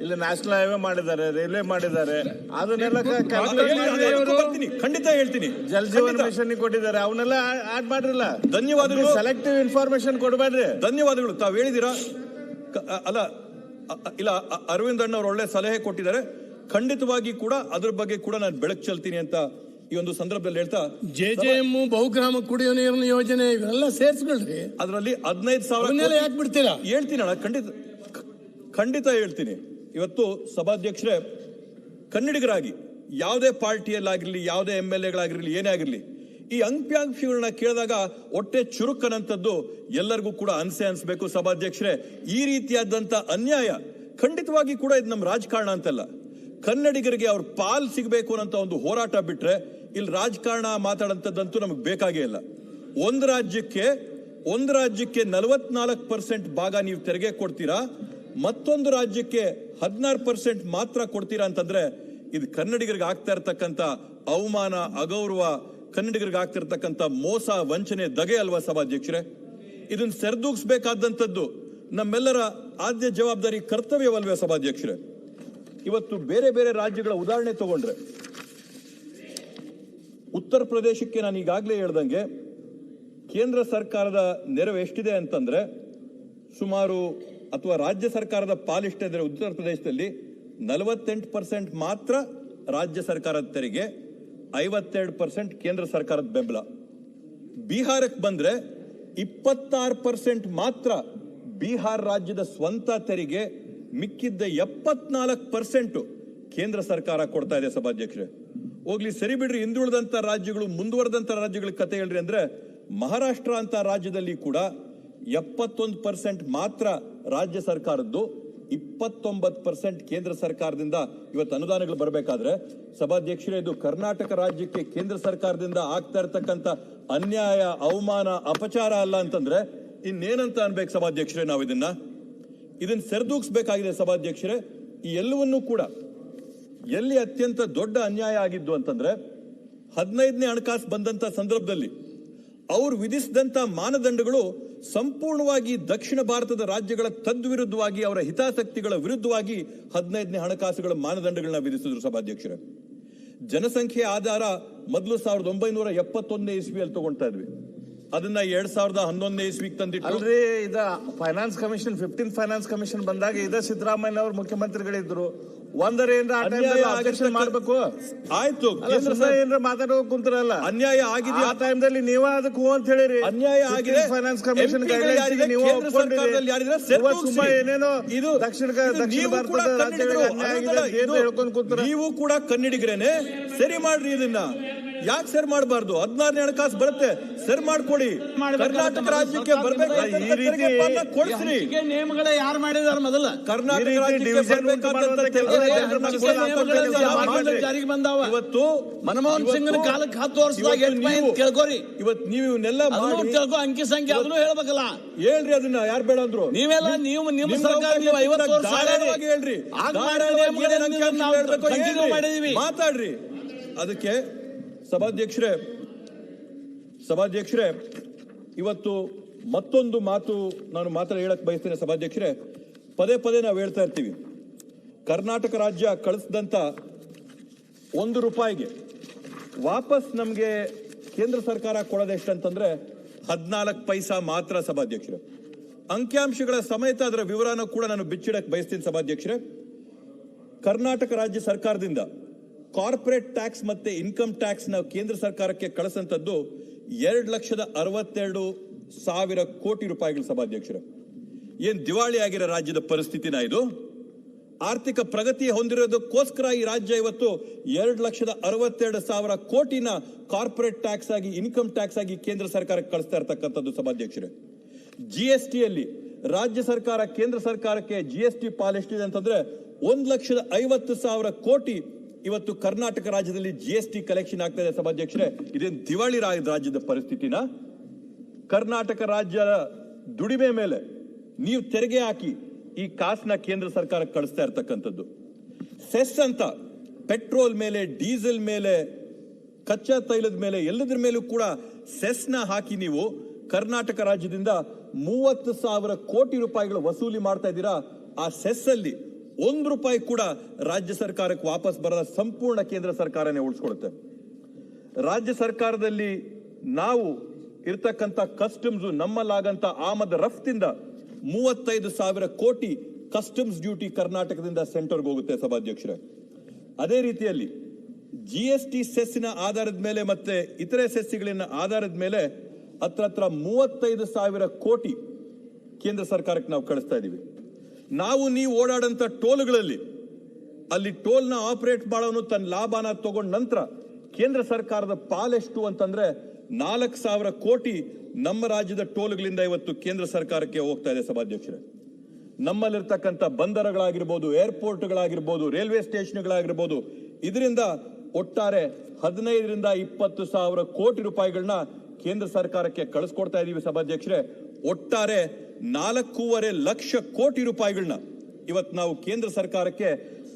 ಇಲ್ಲಿ ನ್ಯಾಷನಲ್ ಹೈವೇ ಮಾಡಿದ್ದಾರೆ, ರೈಲ್ವೆ ಮಾಡಿದ್ದಾರೆ, ಅದನ್ನೆಲ್ಲ ಬರ್ತೀನಿ, ಖಂಡಿತ ಹೇಳ್ತೀನಿ. ಜಲ್ ಜೀವನ್ ಮಿಷನ್ ಕೊಟ್ಟಿದ್ದಾರೆ, ಅವನ್ನೆಲ್ಲ ಆಡ್ ಮಾಡಿರಲ್ಲ. ಧನ್ಯವಾದಗಳು. ಸೆಲೆಕ್ಟಿವ್ ಇನ್ಫಾರ್ಮೇಶನ್ ಕೊಡಬೇಡ್ರಿ. ಧನ್ಯವಾದಗಳು. ತಾವ್ ಹೇಳಿದಿರಾ ಅಲ್ಲ, ಇಲ್ಲ, ಅರವಿಂದ್ ಅಣ್ಣ ಅವರು ಒಳ್ಳೆ ಸಲಹೆ ಕೊಟ್ಟಿದ್ದಾರೆ. ಖಂಡಿತವಾಗಿ ಕೂಡ ಅದ್ರ ಬಗ್ಗೆ ಕೂಡ ನಾನು ಬೆಳಕು ಚೆಲ್ತೀನಿ ಅಂತ ಈ ಒಂದು ಸಂದರ್ಭದಲ್ಲಿ ಹೇಳ್ತಾ, JJM ಬಹುಗ್ರಾಮ ಕುಡಿಯುವ ನೀರಿನ ಯೋಜನೆ ಇವೆಲ್ಲ ಸೇರ್ಸ್ಕೊಳ್ರಿ. ಅದರಲ್ಲಿ 15,000 ಯಾಕೆ ಬಿಡ್ತೀರಾ? ಹೇಳ್ತೀನಿ ಅಣ್ಣ, ಖಂಡಿತ ಹೇಳ್ತೀನಿ. ಇವತ್ತು ಸಭಾಧ್ಯಕ್ಷರೇ, ಕನ್ನಡಿಗರಾಗಿ ಯಾವುದೇ ಪಾರ್ಟಿಯಲ್ಲಾಗಿರ್ಲಿ, ಯಾವುದೇ MLAಗಳಾಗಿರ್ಲಿ, ಏನೇ ಆಗಿರ್ಲಿ, ಈ ಅಂಕಿಅಂಶಗಳನ್ನ ಕೇಳಿದಾಗ ಹೊಟ್ಟೆ ಚುರುಕನಂತದ್ದು ಎಲ್ಲರಿಗೂ ಕೂಡ ಅನ್ಸ್ಬೇಕು ಸಭಾಧ್ಯಕ್ಷರೇ. ಈ ರೀತಿಯಾದಂತ ಅನ್ಯಾಯ ಖಂಡಿತವಾಗಿ ಕೂಡ ಇದು ನಮ್ಮ ರಾಜಕಾರಣ ಅಂತಲ್ಲ. ಕನ್ನಡಿಗರಿಗೆ ಅವ್ರ ಪಾಲ್ ಸಿಗಬೇಕು ಅನ್ನೋ ಒಂದು ಹೋರಾಟ ಬಿಟ್ರೆ ಇಲ್ಲಿ ರಾಜಕಾರಣ ಮಾತಾಡಂತದ್ದಂತೂ ನಮಗೆ ಬೇಕಾಗೇ ಇಲ್ಲ. ಒಂದು ರಾಜ್ಯಕ್ಕೆ 44% ಭಾಗ ನೀವು ತೆರಿಗೆ ಕೊಡ್ತೀರಾ, ಮತ್ತೊಂದು ರಾಜ್ಯಕ್ಕೆ 16% ಮಾತ್ರ ಕೊಡ್ತೀರಾ ಅಂತಂದ್ರೆ ಇದು ಕನ್ನಡಿಗರಿಗೆ ಆಗ್ತಾ ಇರತಕ್ಕಂತ ಅವಮಾನ, ಅಗೌರವ, ಕನ್ನಡಿಗರಿಗೆ ಆಗ್ತಿರ್ತಕ್ಕಂಥ ಮೋಸ, ವಂಚನೆ, ದಗೆ ಅಲ್ವಾ ಸಭಾಧ್ಯಕ್ಷರೇ? ಇದನ್ನ ಸರಿದೂಗಿಸಬೇಕಾದಂಥದ್ದು ನಮ್ಮೆಲ್ಲರ ಆದ್ಯ ಜವಾಬ್ದಾರಿ, ಕರ್ತವ್ಯವಲ್ವೇ ಸಭಾಧ್ಯಕ್ಷರೇ? ಇವತ್ತು ಬೇರೆ ಬೇರೆ ರಾಜ್ಯಗಳ ಉದಾಹರಣೆ ತಗೊಂಡ್ರೆ, ಉತ್ತರ ಪ್ರದೇಶಕ್ಕೆ ನಾನು ಈಗಾಗಲೇ ಹೇಳ್ದಂಗೆ ಕೇಂದ್ರ ಸರ್ಕಾರದ ನೆರವು ಎಷ್ಟಿದೆ ಅಂತಂದ್ರೆ ಸುಮಾರು, ಅಥವಾ ರಾಜ್ಯ ಸರ್ಕಾರದ ಪಾಲಿಷ್ಟಿದ್ರೆ ಉತ್ತರ ಪ್ರದೇಶದಲ್ಲಿ 48% ಮಾತ್ರ ರಾಜ್ಯ ಸರ್ಕಾರದ ತೆರಿಗೆ, 52% ಕೇಂದ್ರ ಸರ್ಕಾರದ ಬೆಂಬಲ. ಬಿಹಾರಕ್ಕೆ ಬಂದ್ರೆ 26% ಮಾತ್ರ ಬಿಹಾರ ರಾಜ್ಯದ ಸ್ವಂತ ತೆರಿಗೆ, ಮಿಕ್ಕಿದ್ದ 74% ಕೇಂದ್ರ ಸರ್ಕಾರ ಕೊಡ್ತಾ ಇದೆ ಸಭಾಧ್ಯಕ್ಷರೇ. ಹೋಗ್ಲಿ ಸರಿ ಬಿಡ್ರಿ, ಹಿಂದುಳಿದಂತ ರಾಜ್ಯಗಳು, ಮುಂದುವರೆದಂತ ರಾಜ್ಯಗಳ ಕತೆ ಹೇಳ್ರಿ ಅಂದ್ರೆ, ಮಹಾರಾಷ್ಟ್ರ ಅಂತ ರಾಜ್ಯದಲ್ಲಿ ಕೂಡ 71% ಮಾತ್ರ ರಾಜ್ಯ ಸರ್ಕಾರದ್ದು, 29% ಕೇಂದ್ರ ಸರ್ಕಾರದಿಂದ ಇವತ್ತು ಅನುದಾನಗಳು ಬರಬೇಕಾದ್ರೆ ಸಭಾಧ್ಯಕ್ಷರೇ, ಇದು ಕರ್ನಾಟಕ ರಾಜ್ಯಕ್ಕೆ ಕೇಂದ್ರ ಸರ್ಕಾರದಿಂದ ಆಗ್ತಾ ಇರತಕ್ಕಂತ ಅನ್ಯಾಯ, ಅವಮಾನ, ಅಪಚಾರ ಅಲ್ಲ ಅಂತಂದ್ರೆ ಇನ್ನೇನಂತ ಅನ್ಬೇಕು ಸಭಾಧ್ಯಕ್ಷರೇ? ನಾವು ಇದನ್ನ ಸರಿದೂಗಿಸಬೇಕಾಗಿದೆ ಸಭಾಧ್ಯಕ್ಷರೇ. ಈ ಎಲ್ಲವನ್ನೂ ಕೂಡ ಎಲ್ಲಿ ಅತ್ಯಂತ ದೊಡ್ಡ ಅನ್ಯಾಯ ಆಗಿದ್ದು ಅಂತಂದ್ರೆ 15ನೇ ಹಣಕಾಸು ಬಂದಂತ ಸಂದರ್ಭದಲ್ಲಿ ಅವರು ವಿಧಿಸಿದಂತ ಮಾನದಂಡಗಳು ಸಂಪೂರ್ಣವಾಗಿ ದಕ್ಷಿಣ ಭಾರತದ ರಾಜ್ಯಗಳ ತದ್ವಿರುದ್ಧವಾಗಿ, ಅವರ ಹಿತಾಸಕ್ತಿಗಳ ವಿರುದ್ಧವಾಗಿ 15ನೇ ಹಣಕಾಸುಗಳ ಮಾನದಂಡಗಳನ್ನ ವಿಧಿಸಿದ್ರು ಸಭಾಧ್ಯಕ್ಷರೇ. ಜನಸಂಖ್ಯೆ ಆಧಾರ ಮೊದಲು 1971ನೇ ಇಸ್ವಿಯಲ್ಲಿ ತಗೊಳ್ತಾ ಇದ್ವಿ, ಅದನ್ನ 2011ನೇ ಇಸ್ವಿಗೆ ತಂದಿಟ್ಟು. ಅಲ್ರಿ, ಇದ finance commission 15th finance commission ಬಂದಾಗ ಇದ ಸಿದ್ದರಾಮಯ್ಯ ಅವರು ಮುಖ್ಯಮಂತ್ರಿಗಳಿದ್ರು. ಒಂದರ ಏನ್ರ ಆ time ದಲ್ಲಿ objection ಮಾಡ್ಬೇಕು. ಆಯ್ತು, ಅಲ್ಲ, ಸುಮ್ನೆ ಏನ್ರ ಮಾತಾಡೋಕೆ ಕುಂತ್ರಲ್ಲ. ಅನ್ಯಾಯ ಆಗಿದೆ ಆ ಟೈಮ್ದಲ್ಲಿ ನೀವ ಅದಕ್ಕೆ ಹೂ ಅಂತ ಹೇಳಿರಿ. ಅನ್ಯಾಯ ಆಗಿದೆ. ಫೈನಾನ್ಸ್ ಕಮಿಷನ್ ಗೈಡ್ಲೈನ್ಸ್ ನೀವು ಒಪ್ಕೊಂಡಿರಿ. ಸುಮ್ಮನೆ ಏನೇನೋ ಇದು ದಕ್ಷಿಣ ಭಾರತದ ರಾಜ್ಯಗಳಿಗೆ ಅನ್ಯಾಯ ಆಗಿದೆ ಅಂತ ಹೇಳ್ಕೊಂಡು ಕೂತ್ರ. ನೀವು ಕೂಡ ಕನ್ನಡಿಗರೇನೆ, ಸರಿ ಮಾಡ್ರಿ ಇದನ್ನ. ಯಾಕೆ ಸರಿ ಮಾಡಬಾರ್ದು? 16ನೇ ಹಣಕಾಸು ಬರುತ್ತೆ, ಸರಿ ಮಾಡ್ಕೊಡಿ. ಕರ್ನಾಟಕ ರಾಜ್ಯಕ್ಕೆ ಬರ್ಬೇಕಾದ್ರೆ ಈ ರೀತಿ ಕೊಡ್ಸ್ರಿ. ನೇಮಗಳ ಯಾರು ಮಾಡಿದಾರ ಮೊದಲ? ಕರ್ನಾಟಕ ರಾಜ್ಯಕ್ಕೆ ಜಾರಿಗೆ ಬಂದಾವ. ಇವತ್ತು ಮನಮೋಹನ್ ಸಿಂಗ್ ಕಾಲಕ್ಕೆ 10 ವರ್ಷದಾಗ ಕೇಳ್ಕೋರಿ. ಇವತ್ತು ನೀವು ಇವನ್ನೆಲ್ಲ ಕೇಳ್ಕೊ, ಅಂಕಿ ಸಂಖ್ಯೆ ಅದನ್ನು ಹೇಳ್ಬೇಕಲ್ಲ. ಹೇಳ್ರಿ, ಅದನ್ನ ಯಾರು ಬೇಡ ಅಂದ್ರು? ನೀವೆಲ್ಲ ನಿಮ್ಮ ಸರ್ಕಾರ ನೀವು 50 ವರ್ಷ ಹೇಳ್ರಿ, ಮಾತಾಡ್ರಿ. ಅದಕ್ಕೆ ಸಭಾಧ್ಯಕ್ಷರೇ ಇವತ್ತು ಮತ್ತೊಂದು ಮಾತು ನಾನು ಹೇಳಕ್ ಬಯಸ್ತೇನೆ. ಸಭಾಧ್ಯಕ್ಷರೇ, ಪದೇ ಪದೇ ನಾವು ಹೇಳ್ತಾ ಇರ್ತೀವಿ, ಕರ್ನಾಟಕ ರಾಜ್ಯ ಕಳಿಸಿದಂತ ₹1 ವಾಪಸ್ ನಮ್ಗೆ ಕೇಂದ್ರ ಸರ್ಕಾರ ಕೊಡೋದು ಎಷ್ಟಂತಂದ್ರೆ 14 ಪೈಸಾ ಮಾತ್ರ. ಸಭಾಧ್ಯಕ್ಷರೇ, ಅಂಕಿಅಂಶಗಳ ಸಮೇತ ಅದರ ವಿವರನ ಕೂಡ ನಾನು ಬಿಚ್ಚಿಡಕ್ ಬಯಸ್ತೀನಿ. ಸಭಾಧ್ಯಕ್ಷರೇ, ಕರ್ನಾಟಕ ರಾಜ್ಯ ಸರ್ಕಾರದಿಂದ ಕಾರ್ಪೊರೇಟ್ ಟ್ಯಾಕ್ಸ್ ಮತ್ತೆ ಇನ್ಕಮ್ ಟ್ಯಾಕ್ಸ್ ನ ಕೇಂದ್ರ ಸರ್ಕಾರಕ್ಕೆ ಕಳಿಸಂತದ್ದು 2,62,000 ಕೋಟಿ ರೂಪಾಯಿಗಳು. ಸಭಾಧ್ಯಕ್ಷರೇ, ಏನ್ ದಿವಾಳಿ ಆಗಿರೋ ರಾಜ್ಯದ ಪರಿಸ್ಥಿತಿನ ಇದು? ಆರ್ಥಿಕ ಪ್ರಗತಿ ಹೊಂದಿರೋದಕ್ಕೋಸ್ಕರ ಈ ರಾಜ್ಯ ಇವತ್ತು 2,62,000 ಕೋಟಿನ ಕಾರ್ಪೊರೇಟ್ ಟ್ಯಾಕ್ಸ್ ಆಗಿ, ಇನ್ಕಮ್ ಟ್ಯಾಕ್ಸ್ ಆಗಿ ಕೇಂದ್ರ ಸರ್ಕಾರಕ್ಕೆ ಕಳಿಸ್ತಾ ಇರ್ತಕ್ಕಂಥದ್ದು. ಸಭಾಧ್ಯಕ್ಷರೇ, GSTಯಲ್ಲಿ ರಾಜ್ಯ ಸರ್ಕಾರ ಕೇಂದ್ರ ಸರ್ಕಾರಕ್ಕೆ GST ಪಾಲ್ ಎಷ್ಟಿದೆ ಅಂತಂದ್ರೆ 1,50,000 ಕೋಟಿ ಇವತ್ತು ಕರ್ನಾಟಕ ರಾಜ್ಯದಲ್ಲಿ GST ಕಲೆಕ್ಷನ್ ಆಗ್ತಾ ಇದೆ. ಸಭಾಧ್ಯಕ್ಷರೇ, ಇದೇನು ದಿವಾಳಿ ರಾಜ್ಯದ ಪರಿಸ್ಥಿತಿನ? ಕರ್ನಾಟಕ ರಾಜ್ಯದ ದುಡಿಮೆ ಮೇಲೆ ನೀವು ತೆರಿಗೆ ಹಾಕಿ ಈ ಕಾಸನ್ನ ಕೇಂದ್ರ ಸರ್ಕಾರಕ್ಕೆ ಕಳಿಸ್ತಾ ಇರ್ತಕ್ಕಂಥದ್ದು. ಸೆಸ್ ಅಂತ ಪೆಟ್ರೋಲ್ ಮೇಲೆ, ಡೀಸೆಲ್ ಮೇಲೆ, ಕಚ್ಚಾ ತೈಲದ ಮೇಲೆ, ಎಲ್ಲದರ ಮೇಲೂ ಕೂಡ ಸೆಸ್ನ ಹಾಕಿ ನೀವು ಕರ್ನಾಟಕ ರಾಜ್ಯದಿಂದ 30,000 ಕೋಟಿ ರೂಪಾಯಿಗಳು ವಸೂಲಿ ಮಾಡ್ತಾ ಇದ್ದೀರಾ. ಆ ಸೆಸ್ ಅಲ್ಲಿ ₹1 ಕೂಡ ರಾಜ್ಯ ಸರ್ಕಾರಕ್ಕೆ ವಾಪಸ್ ಬರದ ಸಂಪೂರ್ಣ ಕೇಂದ್ರ ಸರ್ಕಾರನೇ ಉಳಿಸ್ಕೊಡುತ್ತೆ. ರಾಜ್ಯ ಸರ್ಕಾರದಲ್ಲಿ ನಾವು ಇರ್ತಕ್ಕಂಥ ಕಸ್ಟಮ್ಸ್, ನಮ್ಮಲ್ಲಾಗಂತ ಆಮದು ರಫ್ತಿಂದ 35,000 ಕೋಟಿ ಕಸ್ಟಮ್ಸ್ ಡ್ಯೂಟಿ ಕರ್ನಾಟಕದಿಂದ ಸೆಂಟರ್ಗೆ ಹೋಗುತ್ತೆ. ಸಭಾಧ್ಯಕ್ಷರೇ, ಅದೇ ರೀತಿಯಲ್ಲಿ GST ಸೆಸ್ಸಿನ ಆಧಾರದ ಮೇಲೆ ಮತ್ತೆ ಇತರೆ ಸೆಸ್ಸಿಗಳಿನ ಆಧಾರದ ಮೇಲೆ ಹತ್ರ 35,000 ಕೋಟಿ ಕೇಂದ್ರ ಸರ್ಕಾರಕ್ಕೆ ನಾವು ಕಳಿಸ್ತಾ ಇದೀವಿ. ನೀವು ಓಡಾಡಂತ ಟೋಲ್ಗಳಲ್ಲಿ ಅಲ್ಲಿ ಟೋಲ್ನ ಆಪರೇಟ್ ಮಾಡೋನು ತನ್ನ ಲಾಭನ ತಗೊಂಡ ನಂತರ ಕೇಂದ್ರ ಸರ್ಕಾರದ ಪಾಲೆಷ್ಟು ಅಂತಂದ್ರೆ 4,000 ಕೋಟಿ ನಮ್ಮ ರಾಜ್ಯದ ಟೋಲ್ಗಳಿಂದ ಇವತ್ತು ಕೇಂದ್ರ ಸರ್ಕಾರಕ್ಕೆ ಹೋಗ್ತಾ ಇದೆ. ಸಭಾಧ್ಯಕ್ಷರೇ, ನಮ್ಮಲ್ಲಿರ್ತಕ್ಕಂಥ ಬಂದರಗಳಾಗಿರ್ಬೋದು, ಏರ್ಪೋರ್ಟ್ಗಳಾಗಿರ್ಬೋದು, ರೈಲ್ವೆ ಸ್ಟೇಷನ್ಗಳಾಗಿರ್ಬೋದು, ಇದರಿಂದ ಒಟ್ಟಾರೆ 15,000 to 20,000 ಕೋಟಿ ರೂಪಾಯಿಗಳನ್ನ ಕೇಂದ್ರ ಸರ್ಕಾರಕ್ಕೆ ಕಳಿಸ್ಕೊಡ್ತಾ ಇದೀವಿ. ಸಭಾಧ್ಯಕ್ಷರೇ, ಒಟ್ಟಾರೆ 4.5 ಲಕ್ಷ ಕೋಟಿ ರೂಪಾಯಿಗಳನ್ನ ಇವತ್ತು ನಾವು ಕೇಂದ್ರ ಸರ್ಕಾರಕ್ಕೆ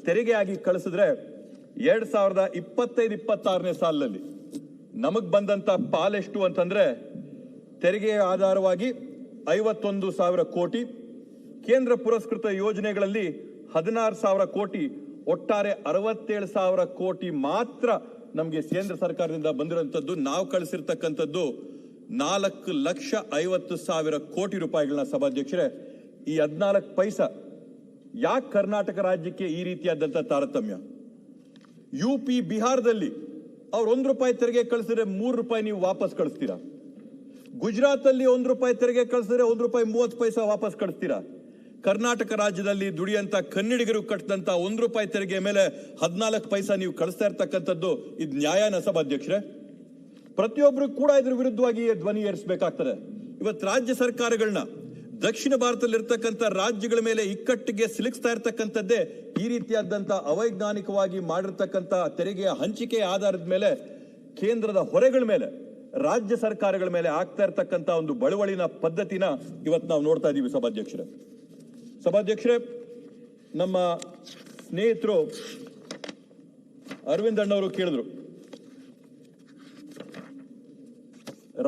ತೆರಿಗೆಯಾಗಿ ಕಳಿಸಿದ್ರೆ 2025-26ನೇ ಸಾಲಿನಲ್ಲಿ ನಮಗ್ ಬಂದಂತ ಪಾಲೆಷ್ಟು ಅಂತಂದ್ರೆ ತೆರಿಗೆ ಆಧಾರವಾಗಿ 51,000 ಕೋಟಿ, ಕೇಂದ್ರ ಪುರಸ್ಕೃತ ಯೋಜನೆಗಳಲ್ಲಿ 16,000 ಕೋಟಿ, ಒಟ್ಟಾರೆ 67,000 ಕೋಟಿ ಮಾತ್ರ ನಮಗೆ ಕೇಂದ್ರ ಸರ್ಕಾರದಿಂದ ಬಂದಿರುವಂತದ್ದು. ನಾವು ಕಳಿಸಿರ್ತಕ್ಕಂಥದ್ದು 4,50,000 ಕೋಟಿ ರೂಪಾಯಿಗಳನ್ನ. ಸಭಾಧ್ಯಕ್ಷರೇ, ಈ 14 ಪೈಸಾ ಯಾಕೆ ಕರ್ನಾಟಕ ರಾಜ್ಯಕ್ಕೆ ಈ ರೀತಿಯಾದಂತ ತಾರತಮ್ಯ? UP, ಬಿಹಾರದಲ್ಲಿ ಅವ್ರು ₹1 ತೆರಿಗೆ ಕಳಿಸಿದ್ರೆ ₹3 ನೀವು ವಾಪಸ್ ಕಳಿಸ್ತೀರಾ. ಗುಜರಾತ್ ಅಲ್ಲಿ ₹1 ತೆರಿಗೆ ಕಳಿಸಿದ್ರೆ ₹1.30 ವಾಪಸ್ ಕಳಿಸ್ತೀರಾ. ಕರ್ನಾಟಕ ರಾಜ್ಯದಲ್ಲಿ ದುಡಿಯಂತ ಕನ್ನಡಿಗರು ಕಟ್ಟಿದಂತ ₹1 ತೆರಿಗೆ ಮೇಲೆ 14 ಪೈಸಾ ನೀವು ಕಳಿಸ್ತಾ ಇರ್ತಕ್ಕಂಥದ್ದು ಇದು ನ್ಯಾಯನ? ಸಭಾಧ್ಯಕ್ಷರೇ, ಪ್ರತಿಯೊಬ್ರು ಕೂಡ ಇದ್ರ ವಿರುದ್ಧವಾಗಿ ಧ್ವನಿ ಏರಿಸಬೇಕಾಗ್ತದೆ. ಇವತ್ತು ರಾಜ್ಯ ಸರ್ಕಾರಗಳನ್ನ ದಕ್ಷಿಣ ಭಾರತದಲ್ಲಿ ಇರ್ತಕ್ಕಂಥ ರಾಜ್ಯಗಳ ಮೇಲೆ ಇಕ್ಕಟ್ಟಿಗೆ ಸಿಲುಕಿಸ್ತಾ ಇರ್ತಕ್ಕಂಥದ್ದೇ ಈ ರೀತಿಯಾದಂತ ಅವೈಜ್ಞಾನಿಕವಾಗಿ ಮಾಡಿರ್ತಕ್ಕಂಥ ತೆರಿಗೆಯ ಹಂಚಿಕೆಯ ಆಧಾರದ ಮೇಲೆ ಕೇಂದ್ರದ ಹೊರೆಗಳ ಮೇಲೆ ರಾಜ್ಯ ಸರ್ಕಾರಗಳ ಮೇಲೆ ಆಗ್ತಾ ಇರ್ತಕ್ಕಂಥ ಒಂದು ಬಳುವಳಿನ ಪದ್ಧತಿನ ಇವತ್ತು ನಾವು ನೋಡ್ತಾ ಇದೀವಿ. ಸಭಾಧ್ಯಕ್ಷರೇ, ನಮ್ಮ ಸ್ನೇಹಿತರು ಅರವಿಂದ್ ಅಣ್ಣವರು ಕೇಳಿದ್ರು,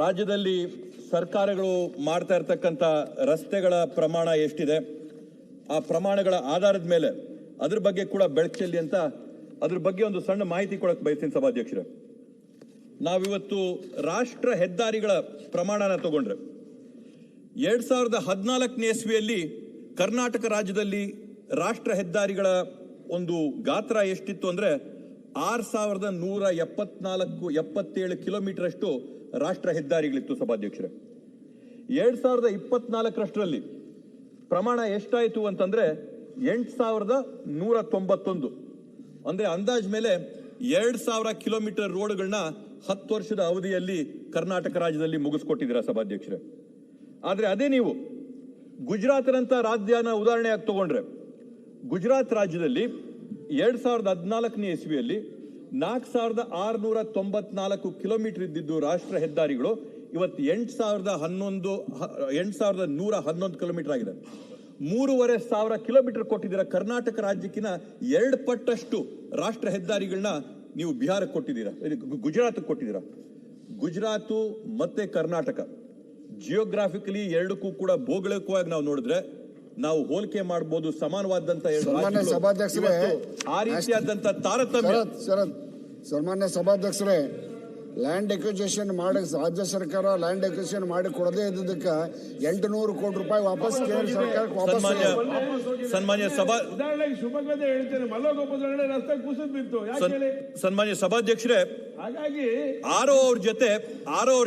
ರಾಜ್ಯದಲ್ಲಿ ಸರ್ಕಾರಗಳು ಮಾಡ್ತಾ ಇರ್ತಕ್ಕಂಥ ರಸ್ತೆಗಳ ಪ್ರಮಾಣ ಎಷ್ಟಿದೆ, ಆ ಪ್ರಮಾಣಗಳ ಆಧಾರದ ಮೇಲೆ ಅದ್ರ ಬಗ್ಗೆ ಕೂಡ ಬೆಳಚಲ್ಲಿ ಅಂತ ಅದ್ರ ಬಗ್ಗೆ ಒಂದು ಸಣ್ಣ ಮಾಹಿತಿ ಕೊಡಕ್ಕೆ ಬಯಸ್ತೀನಿ. ಸಭಾಧ್ಯಕ್ಷರೇ, ನಾವಿವತ್ತು ರಾಷ್ಟ್ರ ಹೆದ್ದಾರಿಗಳ ಪ್ರಮಾಣನ ತಗೊಂಡ್ರೆ 2014ನೇ ಇಸ್ವಿಯಲ್ಲಿ ಕರ್ನಾಟಕ ರಾಜ್ಯದಲ್ಲಿ ರಾಷ್ಟ್ರ ಹೆದ್ದಾರಿಗಳ ಒಂದು ಗಾತ್ರ ಎಷ್ಟಿತ್ತು ಅಂದ್ರೆ 6177 ಕಿಲೋಮೀಟರ್ ಅಷ್ಟು ರಾಷ್ಟ್ರ ಹೆದ್ದಾರಿಗಳಿತ್ತು ಸಭಾಧ್ಯಕ್ಷರೇ. 2024 ಪ್ರಮಾಣ ಎಷ್ಟಾಯಿತು ಅಂತಂದ್ರೆ 8191. ಅಂದ್ರೆ ಅಂದಾಜ್ ಮೇಲೆ 2000 ಕಿಲೋಮೀಟರ್ ರೋಡ್ಗಳನ್ನ 10 ವರ್ಷದ ಅವಧಿಯಲ್ಲಿ ಕರ್ನಾಟಕ ರಾಜ್ಯದಲ್ಲಿ ಮುಗಿಸ್ಕೊಟ್ಟಿದ್ದೀರಾ ಸಭಾಧ್ಯಕ್ಷರೇ. ಆದ್ರೆ ಅದೇ ನೀವು ಗುಜರಾತ್ನಂತ ರಾಜ್ಯನ ಉದಾಹರಣೆಯಾಗಿ ತಗೊಂಡ್ರೆ, ಗುಜರಾತ್ ರಾಜ್ಯದಲ್ಲಿ 2014ನೇ ಇಸ್ವಿಯಲ್ಲಿ 4694 ಕಿಲೋಮೀಟರ್ ಇದ್ದಿದ್ದು ರಾಷ್ಟ್ರ ಹೆದ್ದಾರಿಗಳು ಇವತ್ತು 8111 ಕಿಲೋಮೀಟರ್ ಆಗಿದೆ. 3500 ಕಿಲೋಮೀಟರ್ ಕೊಟ್ಟಿದ್ದೀರಾ. ಕರ್ನಾಟಕ ರಾಜ್ಯಕ್ಕಿಂತ 2 ಪಟ್ಟಷ್ಟು ರಾಷ್ಟ್ರ ಹೆದ್ದಾರಿಗಳನ್ನ ನೀವು ಬಿಹಾರಕ್ಕೆ ಕೊಟ್ಟಿದ್ದೀರಾ, ಗುಜರಾತ್ ಕೊಟ್ಟಿದ್ದೀರಾ. ಗುಜರಾತ್ ಮತ್ತೆ ಕರ್ನಾಟಕ ಜಿಯೋಗ್ರಾಫಿಕಲಿ ಎರಡಕ್ಕೂ ಕೂಡ ಭೌಗೋಳಿಕವಾಗಿ ನಾವು ನೋಡಿದ್ರೆ ನಾವು ಹೋಲಿಕೆ ಮಾಡಬಹುದು. ಸಮಾನವಾದಂತ ಆ ರೀತಿಯಾದಂತ ತಾರತಮ್ಯ. ಸನ್ಮಾನ್ಯ ಸಭಾಧ್ಯಕ್ಷರೇ, ಲ್ಯಾಂಡ್ ಎಕ್ವಿಜೇಷನ್ ಮಾಡಿ ರಾಜ್ಯ ಸರ್ಕಾರ ಲ್ಯಾಂಡ್ ಎಕ್ವಿಜೇಷನ್ ಮಾಡಿ ಕೊಡದೇ ಇದ್ದಕ್ಕೆ 800 ಕೋಟಿ ರೂಪಾಯಿ ವಾಪಸ್ ಕೇಂದ್ರ ಸರ್ಕಾರಕ್ಕೆ ವಾಪಸ್. ಸನ್ಮಾನ್ಯ ಸನ್ಮಾನ್ಯ ಸಭಾಧ್ಯಕ್ಷರೇ, ಹಾಗಾಗಿ ಆರೋ ಅವ್ರ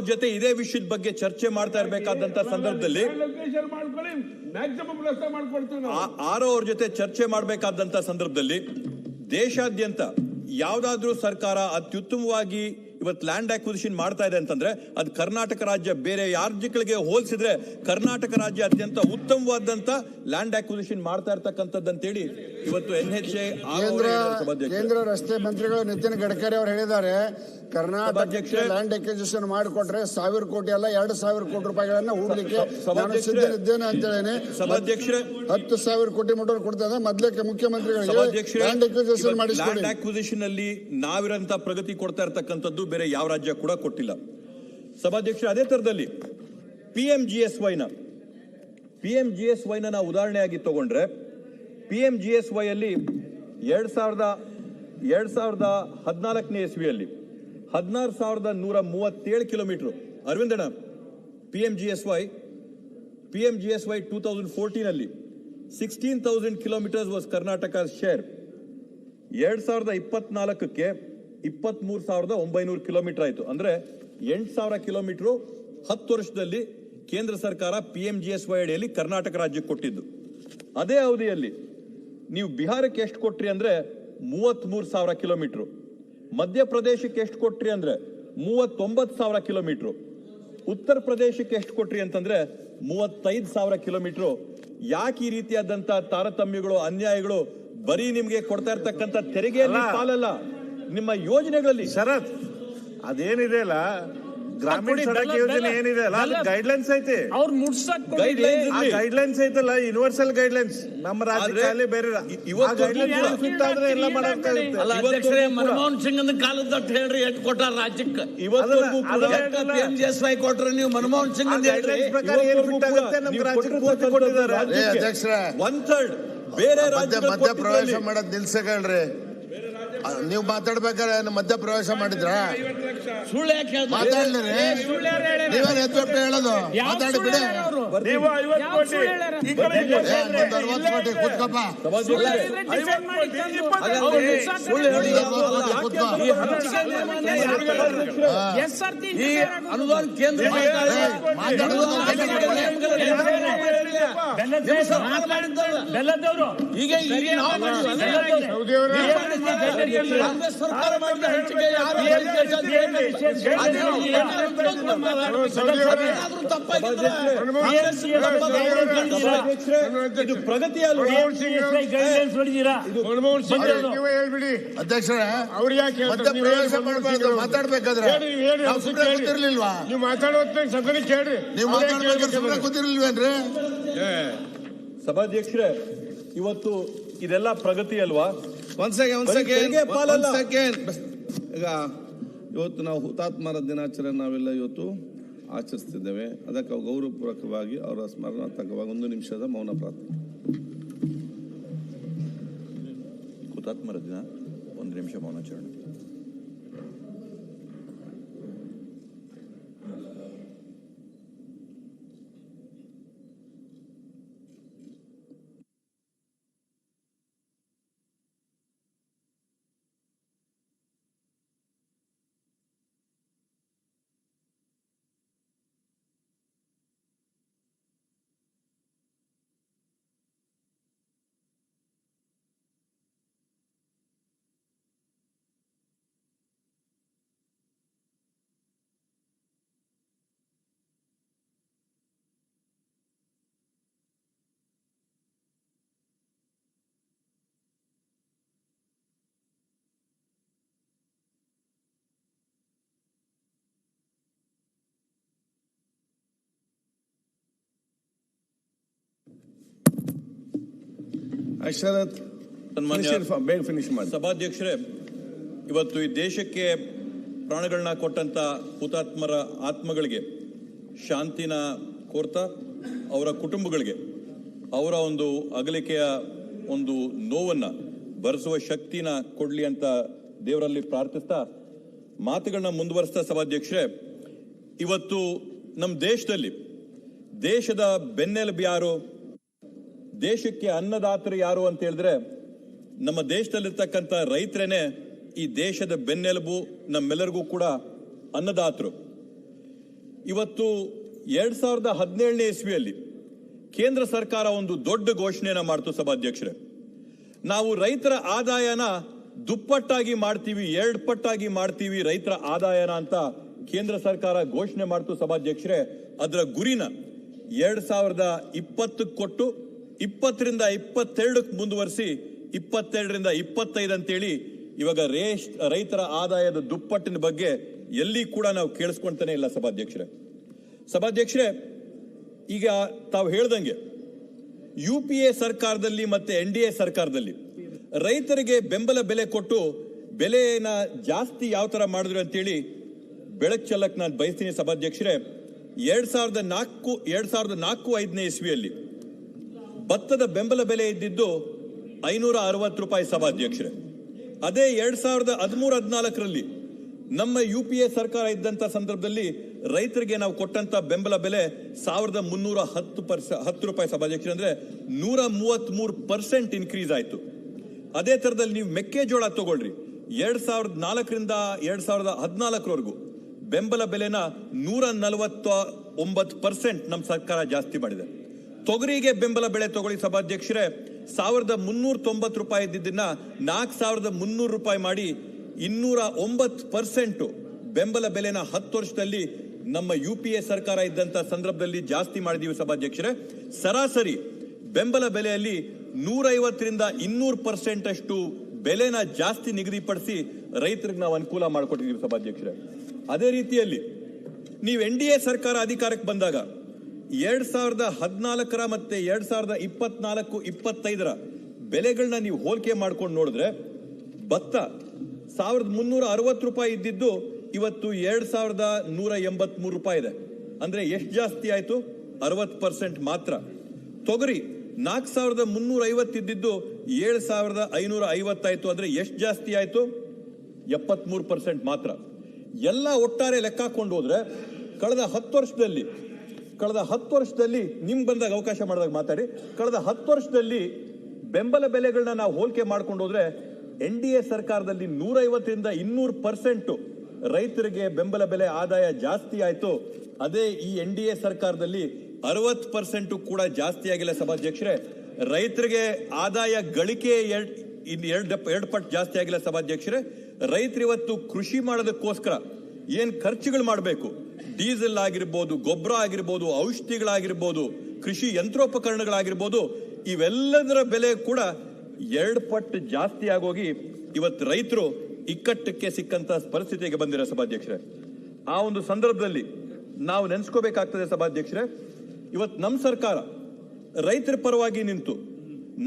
ಜೊತೆ ಇದೇ ವಿಷಯದ ಬಗ್ಗೆ ಚರ್ಚೆ ಮಾಡ್ತಾ ಇರಬೇಕಾದಂತ ಸಂದರ್ಭದಲ್ಲಿ ಆರೋ ಅವ್ರ ಜೊತೆ ಚರ್ಚೆ ಮಾಡಬೇಕಾದಂತ ಸಂದರ್ಭದಲ್ಲಿ ದೇಶಾದ್ಯಂತ ಯಾವ್ದಾದ್ರೂ ಸರ್ಕಾರ ಅತ್ಯುತ್ತಮವಾಗಿ ಇವತ್ತು ಲ್ಯಾಂಡ್ ಅಕ್ವಿಸಿಷನ್ ಮಾಡ್ತಾ ಇದೆ ಅಂತಂದ್ರೆ ಅದು ಕರ್ನಾಟಕ ರಾಜ್ಯ. ಬೇರೆ ರಾಜ್ಯಗಳಿಗೆ ಹೋಲಿಸಿದ್ರೆ ಕರ್ನಾಟಕ ರಾಜ್ಯ ಅತ್ಯಂತ ಉತ್ತಮವಾದಂತ ಲ್ಯಾಂಡ್ ಅಕ್ವಿಸಿಷನ್ ಮಾಡ್ತಾ ಇರ್ತಕ್ಕಂಥದ್ದಂತೇಳಿ ಇವತ್ತು NHA ಕೇಂದ್ರ ರಸ್ತೆ ಮಂತ್ರಿಗಳು ನಿತಿನ್ ಗಡ್ಕರಿ ಅವರು ಹೇಳಿದ್ದಾರೆ, ಕರ್ನಾಟಕಕ್ಕೆ ಲ್ಯಾಂಡ್ ಅಕ್ವಿಸಿಷನ್ ಮಾಡಿಕೊಟ್ರೆ 1000 ಕೋಟಿ ಅಲ್ಲ 2000 ಕೋಟಿ ರೂಪಾಯಿಗಳನ್ನ ಹೂಡಲಿಕ್ಕೆ ನಾನು ಸಿದ್ಧನಿದ್ದೇನೆ ಅಂತ ಹೇಳೇನೆ. ಸಭಾಧ್ಯಕ್ಷರೇ, 10,000 ಕೋಟಿ ಮಟ್ಟ ಕೊಡ್ತಾ ಮೊದಲಕ್ಕೆ ಮುಖ್ಯಮಂತ್ರಿಗಳಿಗೆ ಲ್ಯಾಂಡ್ ಅಕ್ವಿಸಿಷನ್ ಮಾಡಿ. ಲ್ಯಾಂಡ್ ಅಕ್ವಿಸಿಷನ್ ಅಲ್ಲಿ ನಾವಿರಂತ ಪ್ರಗತಿ ಕೊಡ್ತಾ ಇರ್ತಕ್ಕಂಥದ್ದು ಬೇರೆ ಯಾವ ರಾಜ್ಯ ಕೂಡ ಕೊಟ್ಟಿಲ್ಲ. ಸಭಾಧ್ಯಕ್ಷರೇ, ಅದೇ ತರದಲ್ಲಿ PMGSY ನಾವು ಉದಾಹರಣೆಯಾಗಿ ತಗೊಂಡ್ರೆ, PMGSY ಅಲ್ಲಿ 2014ನೇ ಇಸ್ವಿಯಲ್ಲಿ 16,137 ಕಿಲೋಮೀಟರ್. ಅರವಿಂದಣ್ಣ, PMGSY 2014 ಅಲ್ಲಿ 16,000 ಕಿಲೋಮೀಟರ್ಸ್ ವಾಸ್ ಕರ್ನಾಟಕ ಶೇರ್. 2024ಕ್ಕೆ 23,900 ಕಿಲೋಮೀಟರ್ ಆಯಿತು. ಅಂದ್ರೆ 8,000 ಕಿಲೋಮೀಟರ್ 10 ವರ್ಷದಲ್ಲಿ ಕೇಂದ್ರ ಸರ್ಕಾರ PMGSY ಅಡಿಯಲ್ಲಿ ಕರ್ನಾಟಕ ರಾಜ್ಯಕ್ಕೆ ಕೊಟ್ಟಿದ್ದು. ಅದೇ ಅವಧಿಯಲ್ಲಿ ನೀವು ಬಿಹಾರಕ್ಕೆ ಎಷ್ಟು ಕೊಟ್ರಿ ಅಂದ್ರೆ 33,000 ಕಿಲೋಮೀಟರ್, ಮಧ್ಯಪ್ರದೇಶಕ್ಕೆ ಎಷ್ಟು ಕೊಟ್ರಿ ಅಂದ್ರೆ 39,000 ಕಿಲೋಮೀಟರ್, ಉತ್ತರ ಪ್ರದೇಶಕ್ಕೆ ಎಷ್ಟು ಕೊಟ್ರಿ ಅಂತಂದ್ರೆ 35,000 ಕಿಲೋಮೀಟರ್. ಯಾಕೆ ಈ ರೀತಿಯಾದಂತ ತಾರತಮ್ಯಗಳು, ಅನ್ಯಾಯಗಳು? ಬರೀ ನಿಮ್ಗೆ ಕೊಡ್ತಾ ಇರ್ತಕ್ಕಂಥ ತೆರಿಗೆಯಲ್ಲಿ ಪಾಲಲ್ಲ, ನಿಮ್ಮ ಯೋಜನೆಗಳಲ್ಲಿ. ಶರತ್, ಅದೇನಿದೆ ಅಲ್ಲ ಗ್ರಾಮೀಣ ಸಡಕ್ ಯೋಜನೆ ಏನಿದೆ ಅಲ್ಲ, ಅದು ಗೈಡ್ಲೈನ್ಸ್ ಐತಿ. ಅವ್ರು ಮುಟ್ಸಕ್ ಗೈಡ್ಲೈನ್ಸ್ ಐತಲ್ಲ, ಯೂನಿವರ್ಸಲ್ ಗೈಡ್ಲೈನ್ಸ್. ನಮ್ಮ ರಾಜ್ಯದಲ್ಲಿ ಬೇರೆ ಫಿಟ್ ಆದ್ರೆ ಎಲ್ಲ ಮಾಡಕ್ಕಾಗುತ್ತೆ. ಅಧ್ಯಕ್ಷರೇ, ಮನಮೋಹನ್ ಸಿಂಗ್ ಕಾಲದ ಹೇಳ್ರಿ ಎಷ್ಟು ಕೊಟ್ಟಾರ ರಾಜ್ಯಕ್ಕೆ. PMGSY ಕೊಟ್ರೆ ನೀವು ಮನಮೋಹನ್ ಸಿಂಗ್ ಗೈಡ್ಲೈನ್ಸ್ ಪ್ರಕಾರ ಏನ್ ಫಿಟ್ ಆಗುತ್ತೆ ನಮ್ಮ ರಾಜ್ಯಕ್ಕೆ ಪೂರ್ತಿ ಕೊಟ್ಟಿದ್ದಾರೆ. ಅಧ್ಯಕ್ಷರೇ, 1/3 ಬೇರೆ ಮಧ್ಯ ಪ್ರವೇಶ ಮಾಡೋದ್ ನಿಲ್ಸಗಳ್ರಿ. ನೀವು ಮಾತಾಡ್ಬೇಕಾದ್ರೆ ಮಧ್ಯ ಪ್ರವೇಶ ಮಾಡಿದ್ರ ಸುಳ್ಳು ಯಾಕೆ ಮಾತಾಡ್ಲಿ? ನೀವೇನ್ ಎತ್ಬಿಟ್ಟು ಹೇಳೋದು? ಮಾತಾಡಿ ಬಿಡಿ. 40 ಕೋಟಿ ಕೂತ್ಕೊಪ್ಪ. ಈ ಅನುದಾನ ಕೇಂದ್ರ ಈಗ ಸರ್ಕಾರ ಮಾಡಿದ ಹಂಚಿಕೆ ಇದು ಪ್ರಗತಿ ಅಲ್ವಾ? ಅಧ್ಯಕ್ಷರೇ, ಮತ್ತೆ ಪ್ರವೇಶ ಮಾಡಬಾರ್ದು. ಮಾತಾಡ್ಬೇಕಾದ್ರೆ ಕೂತಿರ್ಲಿಲ್ವಾ? ನೀವು ಮಾತಾಡೋದ್ ಸದನ ಕೇಳ್ರಿ. ನೀವು ಮಾತಾಡ್ಬೇಕಾದ್ರೆ ಕೂತಿರ್ಲಿಲ್ವೇನ್ರಿ? ಸಭಾಧ್ಯಕ್ಷರೇ, ಇವತ್ತು ಇದೆಲ್ಲ ಪ್ರಗತಿ ಅಲ್ವಾ? ಒಂದ್ ಸೆಕೆಂಡ್. ಈಗ ಇವತ್ತು ನಾವು ಹುತಾತ್ಮರ ದಿನಾಚರಣೆ ನಾವೆಲ್ಲ ಇವತ್ತು ಆಚರಿಸ್ತಿದ್ದೇವೆ. ಅದಕ್ಕೆ ಗೌರವಪೂರ್ವಕವಾಗಿ ಅವರ ಸ್ಮರಣಾರ್ಥಕವಾಗಿ 1 ನಿಮಿಷದ ಮೌನ ಪ್ರಾರ್ಥನೆ. ಹುತಾತ್ಮರ ದಿನ 1 ನಿಮಿಷ ಮೌನಾಚರಣೆ. ಶರತ್ ಸನ್ಮಾನ್ಯ ಬೇಗ ಫಿನಿಶ್ ಮಾಡಿ. ಸಭಾಧ್ಯಕ್ಷರೇ, ಇವತ್ತು ಈ ದೇಶಕ್ಕೆ ಪ್ರಾಣಗಳನ್ನ ಕೊಟ್ಟಂತ ಹುತಾತ್ಮರ ಆತ್ಮಗಳಿಗೆ ಶಾಂತಿನ ಕೋರ್ತಾ ಅವರ ಕುಟುಂಬಗಳಿಗೆ ಅವರ ಒಂದು ಅಗಲಿಕೆಯ ಒಂದು ನೋವನ್ನ ಭರಿಸುವ ಶಕ್ತಿನ ಕೊಡ್ಲಿ ಅಂತ ದೇವರಲ್ಲಿ ಪ್ರಾರ್ಥಿಸ್ತಾ ಮಾತುಗಳನ್ನ ಮುಂದುವರಿಸ್ತಾ ಸಭಾಧ್ಯಕ್ಷರೇ, ಇವತ್ತು ನಮ್ಮ ದೇಶದಲ್ಲಿ ದೇಶದ ಬೆನ್ನೆಲುಬು ಯಾರು, ದೇಶಕ್ಕೆ ಅನ್ನದಾತರು ಯಾರು ಅಂತ ಹೇಳಿದ್ರೆ ನಮ್ಮ ದೇಶದಲ್ಲಿರ್ತಕ್ಕಂಥ ರೈತರೇನೆ ಈ ದೇಶದ ಬೆನ್ನೆಲುಬು, ನಮ್ಮೆಲ್ಲರಿಗೂ ಕೂಡ ಅನ್ನದಾತರು. ಇವತ್ತು 2017ನೇ ಇಸ್ವಿಯಲ್ಲಿ ಕೇಂದ್ರ ಸರ್ಕಾರ ಒಂದು ದೊಡ್ಡ ಘೋಷಣೆಯನ್ನ ಮಾಡ್ತು ಸಭಾಧ್ಯಕ್ಷರೇ. ನಾವು ರೈತರ ಆದಾಯನ ದುಪ್ಪಟ್ಟಾಗಿ ಮಾಡ್ತೀವಿ, 2 ಪಟ್ಟಾಗಿ ಮಾಡ್ತೀವಿ ರೈತರ ಆದಾಯನ ಅಂತ ಕೇಂದ್ರ ಸರ್ಕಾರ ಘೋಷಣೆ ಮಾಡ್ತು ಸಭಾಧ್ಯಕ್ಷರೇ. ಅದರ ಗುರಿನ 2020 ಕೊಟ್ಟು 20ರಿಂದ 22ಕ್ಕೆ ಮುಂದುವರಿಸಿ 22ರಿಂದ 25 ಅಂತೇಳಿ ಇವಾಗ ರೈತರ ಆದಾಯದ ದುಪ್ಪಟ್ಟಿನ ಬಗ್ಗೆ ಎಲ್ಲಿ ಕೂಡ ನಾವು ಕೇಳಿಸ್ಕೊಂತಾನೆ ಇಲ್ಲ ಸಭಾಧ್ಯಕ್ಷರೇ. ಈಗ ತಾವು ಹೇಳ್ದಂಗೆ UPA ಸರ್ಕಾರದಲ್ಲಿ ಮತ್ತೆ NDA ಸರ್ಕಾರದಲ್ಲಿ ರೈತರಿಗೆ ಬೆಂಬಲ ಬೆಲೆ ಕೊಟ್ಟು ಬೆಲೆನ ಜಾಸ್ತಿ ಯಾವ ತರ ಮಾಡಿದ್ರು ಅಂತೇಳಿ ಬೆಳಕು ಚೆಲ್ಲಕ್ ನಾನು ಬಯಸ್ತೀನಿ ಸಭಾಧ್ಯಕ್ಷರೇ. 2004-5ನೇ ಇಸ್ವಿಯಲ್ಲಿ ಭತ್ತದ ಬೆಂಬಲ ಬೆಲೆ ಇದ್ದಿದ್ದು 560 ರೂಪಾಯಿ ಸಭಾಧ್ಯಕ್ಷರೇ. ಅದೇ 2013-14ರಲ್ಲಿ ನಮ್ಮ UPA ಸರ್ಕಾರ ಇದ್ದಂತ ಸಂದರ್ಭದಲ್ಲಿ ರೈತರಿಗೆ ನಾವು ಕೊಟ್ಟಂತ ಬೆಂಬಲ ಬೆಲೆ 1310 ರೂಪಾಯಿ ಸಭಾಧ್ಯಕ್ಷರೇ. ಅಂದ್ರೆ 133% ಇನ್ಕ್ರೀಸ್ ಆಯ್ತು. ಅದೇ ತರದಲ್ಲಿ ನೀವು ಮೆಕ್ಕೆಜೋಳ ತಗೊಳ್ರಿ, 2004ರಿಂದ 2014ವರೆಗೂ ಬೆಂಬಲ ಬೆಲೆನ 149% ನಮ್ಮ ಸರ್ಕಾರ ಜಾಸ್ತಿ ಮಾಡಿದೆ. ತೊಗರಿಗೆ ಬೆಂಬಲ ಬೆಲೆ ತಗೊಳ್ಳಿ ಸಭಾಧ್ಯಕ್ಷರೇ, 1390 ರೂಪಾಯಿ ಇದ್ದಿದ್ದನ್ನ 4300 ರೂಪಾಯಿ ಮಾಡಿ 209% ಬೆಂಬಲ ಬೆಲೆನ 10 ವರ್ಷದಲ್ಲಿ ನಮ್ಮ UPA ಸರ್ಕಾರ ಇದ್ದಂತ ಸಂದರ್ಭದಲ್ಲಿ ಜಾಸ್ತಿ ಮಾಡಿದೀವಿ ಸಭಾಧ್ಯಕ್ಷರೇ. ಸರಾಸರಿ ಬೆಂಬಲ ಬೆಲೆಯಲ್ಲಿ 150ರಿಂದ 200% ಅಷ್ಟು ಬೆಲೆನ ಜಾಸ್ತಿ ನಿಗದಿಪಡಿಸಿ ರೈತರಿಗೆ ನಾವು ಅನುಕೂಲ ಮಾಡಿಕೊಟ್ಟಿದ್ದೀವಿ ಸಭಾಧ್ಯಕ್ಷರೇ. ಅದೇ ರೀತಿಯಲ್ಲಿ ನೀವು NDA ಸರ್ಕಾರ ಅಧಿಕಾರಕ್ಕೆ ಬಂದಾಗ 2014 ಮತ್ತೆ 2024-25 ಬೆಲೆಗಳನ್ನ ನೀವು ಹೋಲಿಕೆ ಮಾಡ್ಕೊಂಡು ನೋಡಿದ್ರೆ ಭತ್ತ 1360 ರೂಪಾಯಿ ಇದ್ದಿದ್ದು ಇವತ್ತು 2183 ರೂಪಾಯಿ ಇದೆ. ಅಂದ್ರೆ ಎಷ್ಟು ಜಾಸ್ತಿ ಆಯ್ತು? 60% ಮಾತ್ರ. ತೊಗರಿ 4350 ಇದ್ದಿದ್ದು 7550 ಆಯ್ತು. ಅಂದ್ರೆ ಎಷ್ಟು ಜಾಸ್ತಿ ಆಯ್ತು? 73% ಮಾತ್ರ. ಎಲ್ಲ ಒಟ್ಟಾರೆ ಲೆಕ್ಕ ಹಾಕೊಂಡು ಹೋದ್ರೆ ಕಳೆದ 10 ವರ್ಷದಲ್ಲಿ ನಿಮ್ ಬಂದಾಗ ಅವಕಾಶ ಮಾಡಿದಾಗ ಮಾತಾಡಿ, ಕಳೆದ 10 ವರ್ಷದಲ್ಲಿ ಬೆಂಬಲ ಬೆಲೆಗಳನ್ನ ನಾವು ಹೋಲಿಕೆ ಮಾಡ್ಕೊಂಡು ಹೋದ್ರೆ NDA ಸರ್ಕಾರದಲ್ಲಿ 150ರಿಂದ 200% ರೈತರಿಗೆ ಬೆಂಬಲ ಬೆಲೆ ಆದಾಯ ಜಾಸ್ತಿ ಆಯ್ತು. ಅದೇ ಈ NDA ಸರ್ಕಾರದಲ್ಲಿ 60% ಕೂಡ ಜಾಸ್ತಿ ಆಗಿಲ್ಲ ಸಭಾಧ್ಯಕ್ಷರೇ. ರೈತರಿಗೆ ಆದಾಯ ಗಳಿಕೆ 2 ಪಟ್ಟು ಜಾಸ್ತಿ ಆಗಿಲ್ಲ ಸಭಾಧ್ಯಕ್ಷರೇ. ರೈತರು ಇವತ್ತು ಕೃಷಿ ಮಾಡೋದಕ್ಕೋಸ್ಕರ ಏನ್ ಖರ್ಚುಗಳು ಮಾಡಬೇಕು, ಡೀಸೆಲ್ ಆಗಿರ್ಬೋದು, ಗೊಬ್ಬರ ಆಗಿರ್ಬೋದು, ಔಷಧಿಗಳಾಗಿರ್ಬೋದು, ಕೃಷಿ ಯಂತ್ರೋಪಕರಣಗಳಾಗಿರ್ಬೋದು, ಇವೆಲ್ಲದರ ಬೆಲೆ ಕೂಡ 2 ಪಟ್ಟು ಜಾಸ್ತಿ ಆಗೋಗಿ ಇವತ್ತು ರೈತರು ಇಕ್ಕಟ್ಟಕ್ಕೆ ಸಿಕ್ಕಂತ ಪರಿಸ್ಥಿತಿಗೆ ಬಂದಿರೋ ಸಭಾಧ್ಯಕ್ಷರೇ. ಆ ಒಂದು ಸಂದರ್ಭದಲ್ಲಿ ನಾವು ನೆನೆಸ್ಕೋಬೇಕಾಗ್ತದೆ ಸಭಾಧ್ಯಕ್ಷರೇ, ಇವತ್ತು ನಮ್ಮ ಸರ್ಕಾರ ರೈತರ ಪರವಾಗಿ ನಿಂತು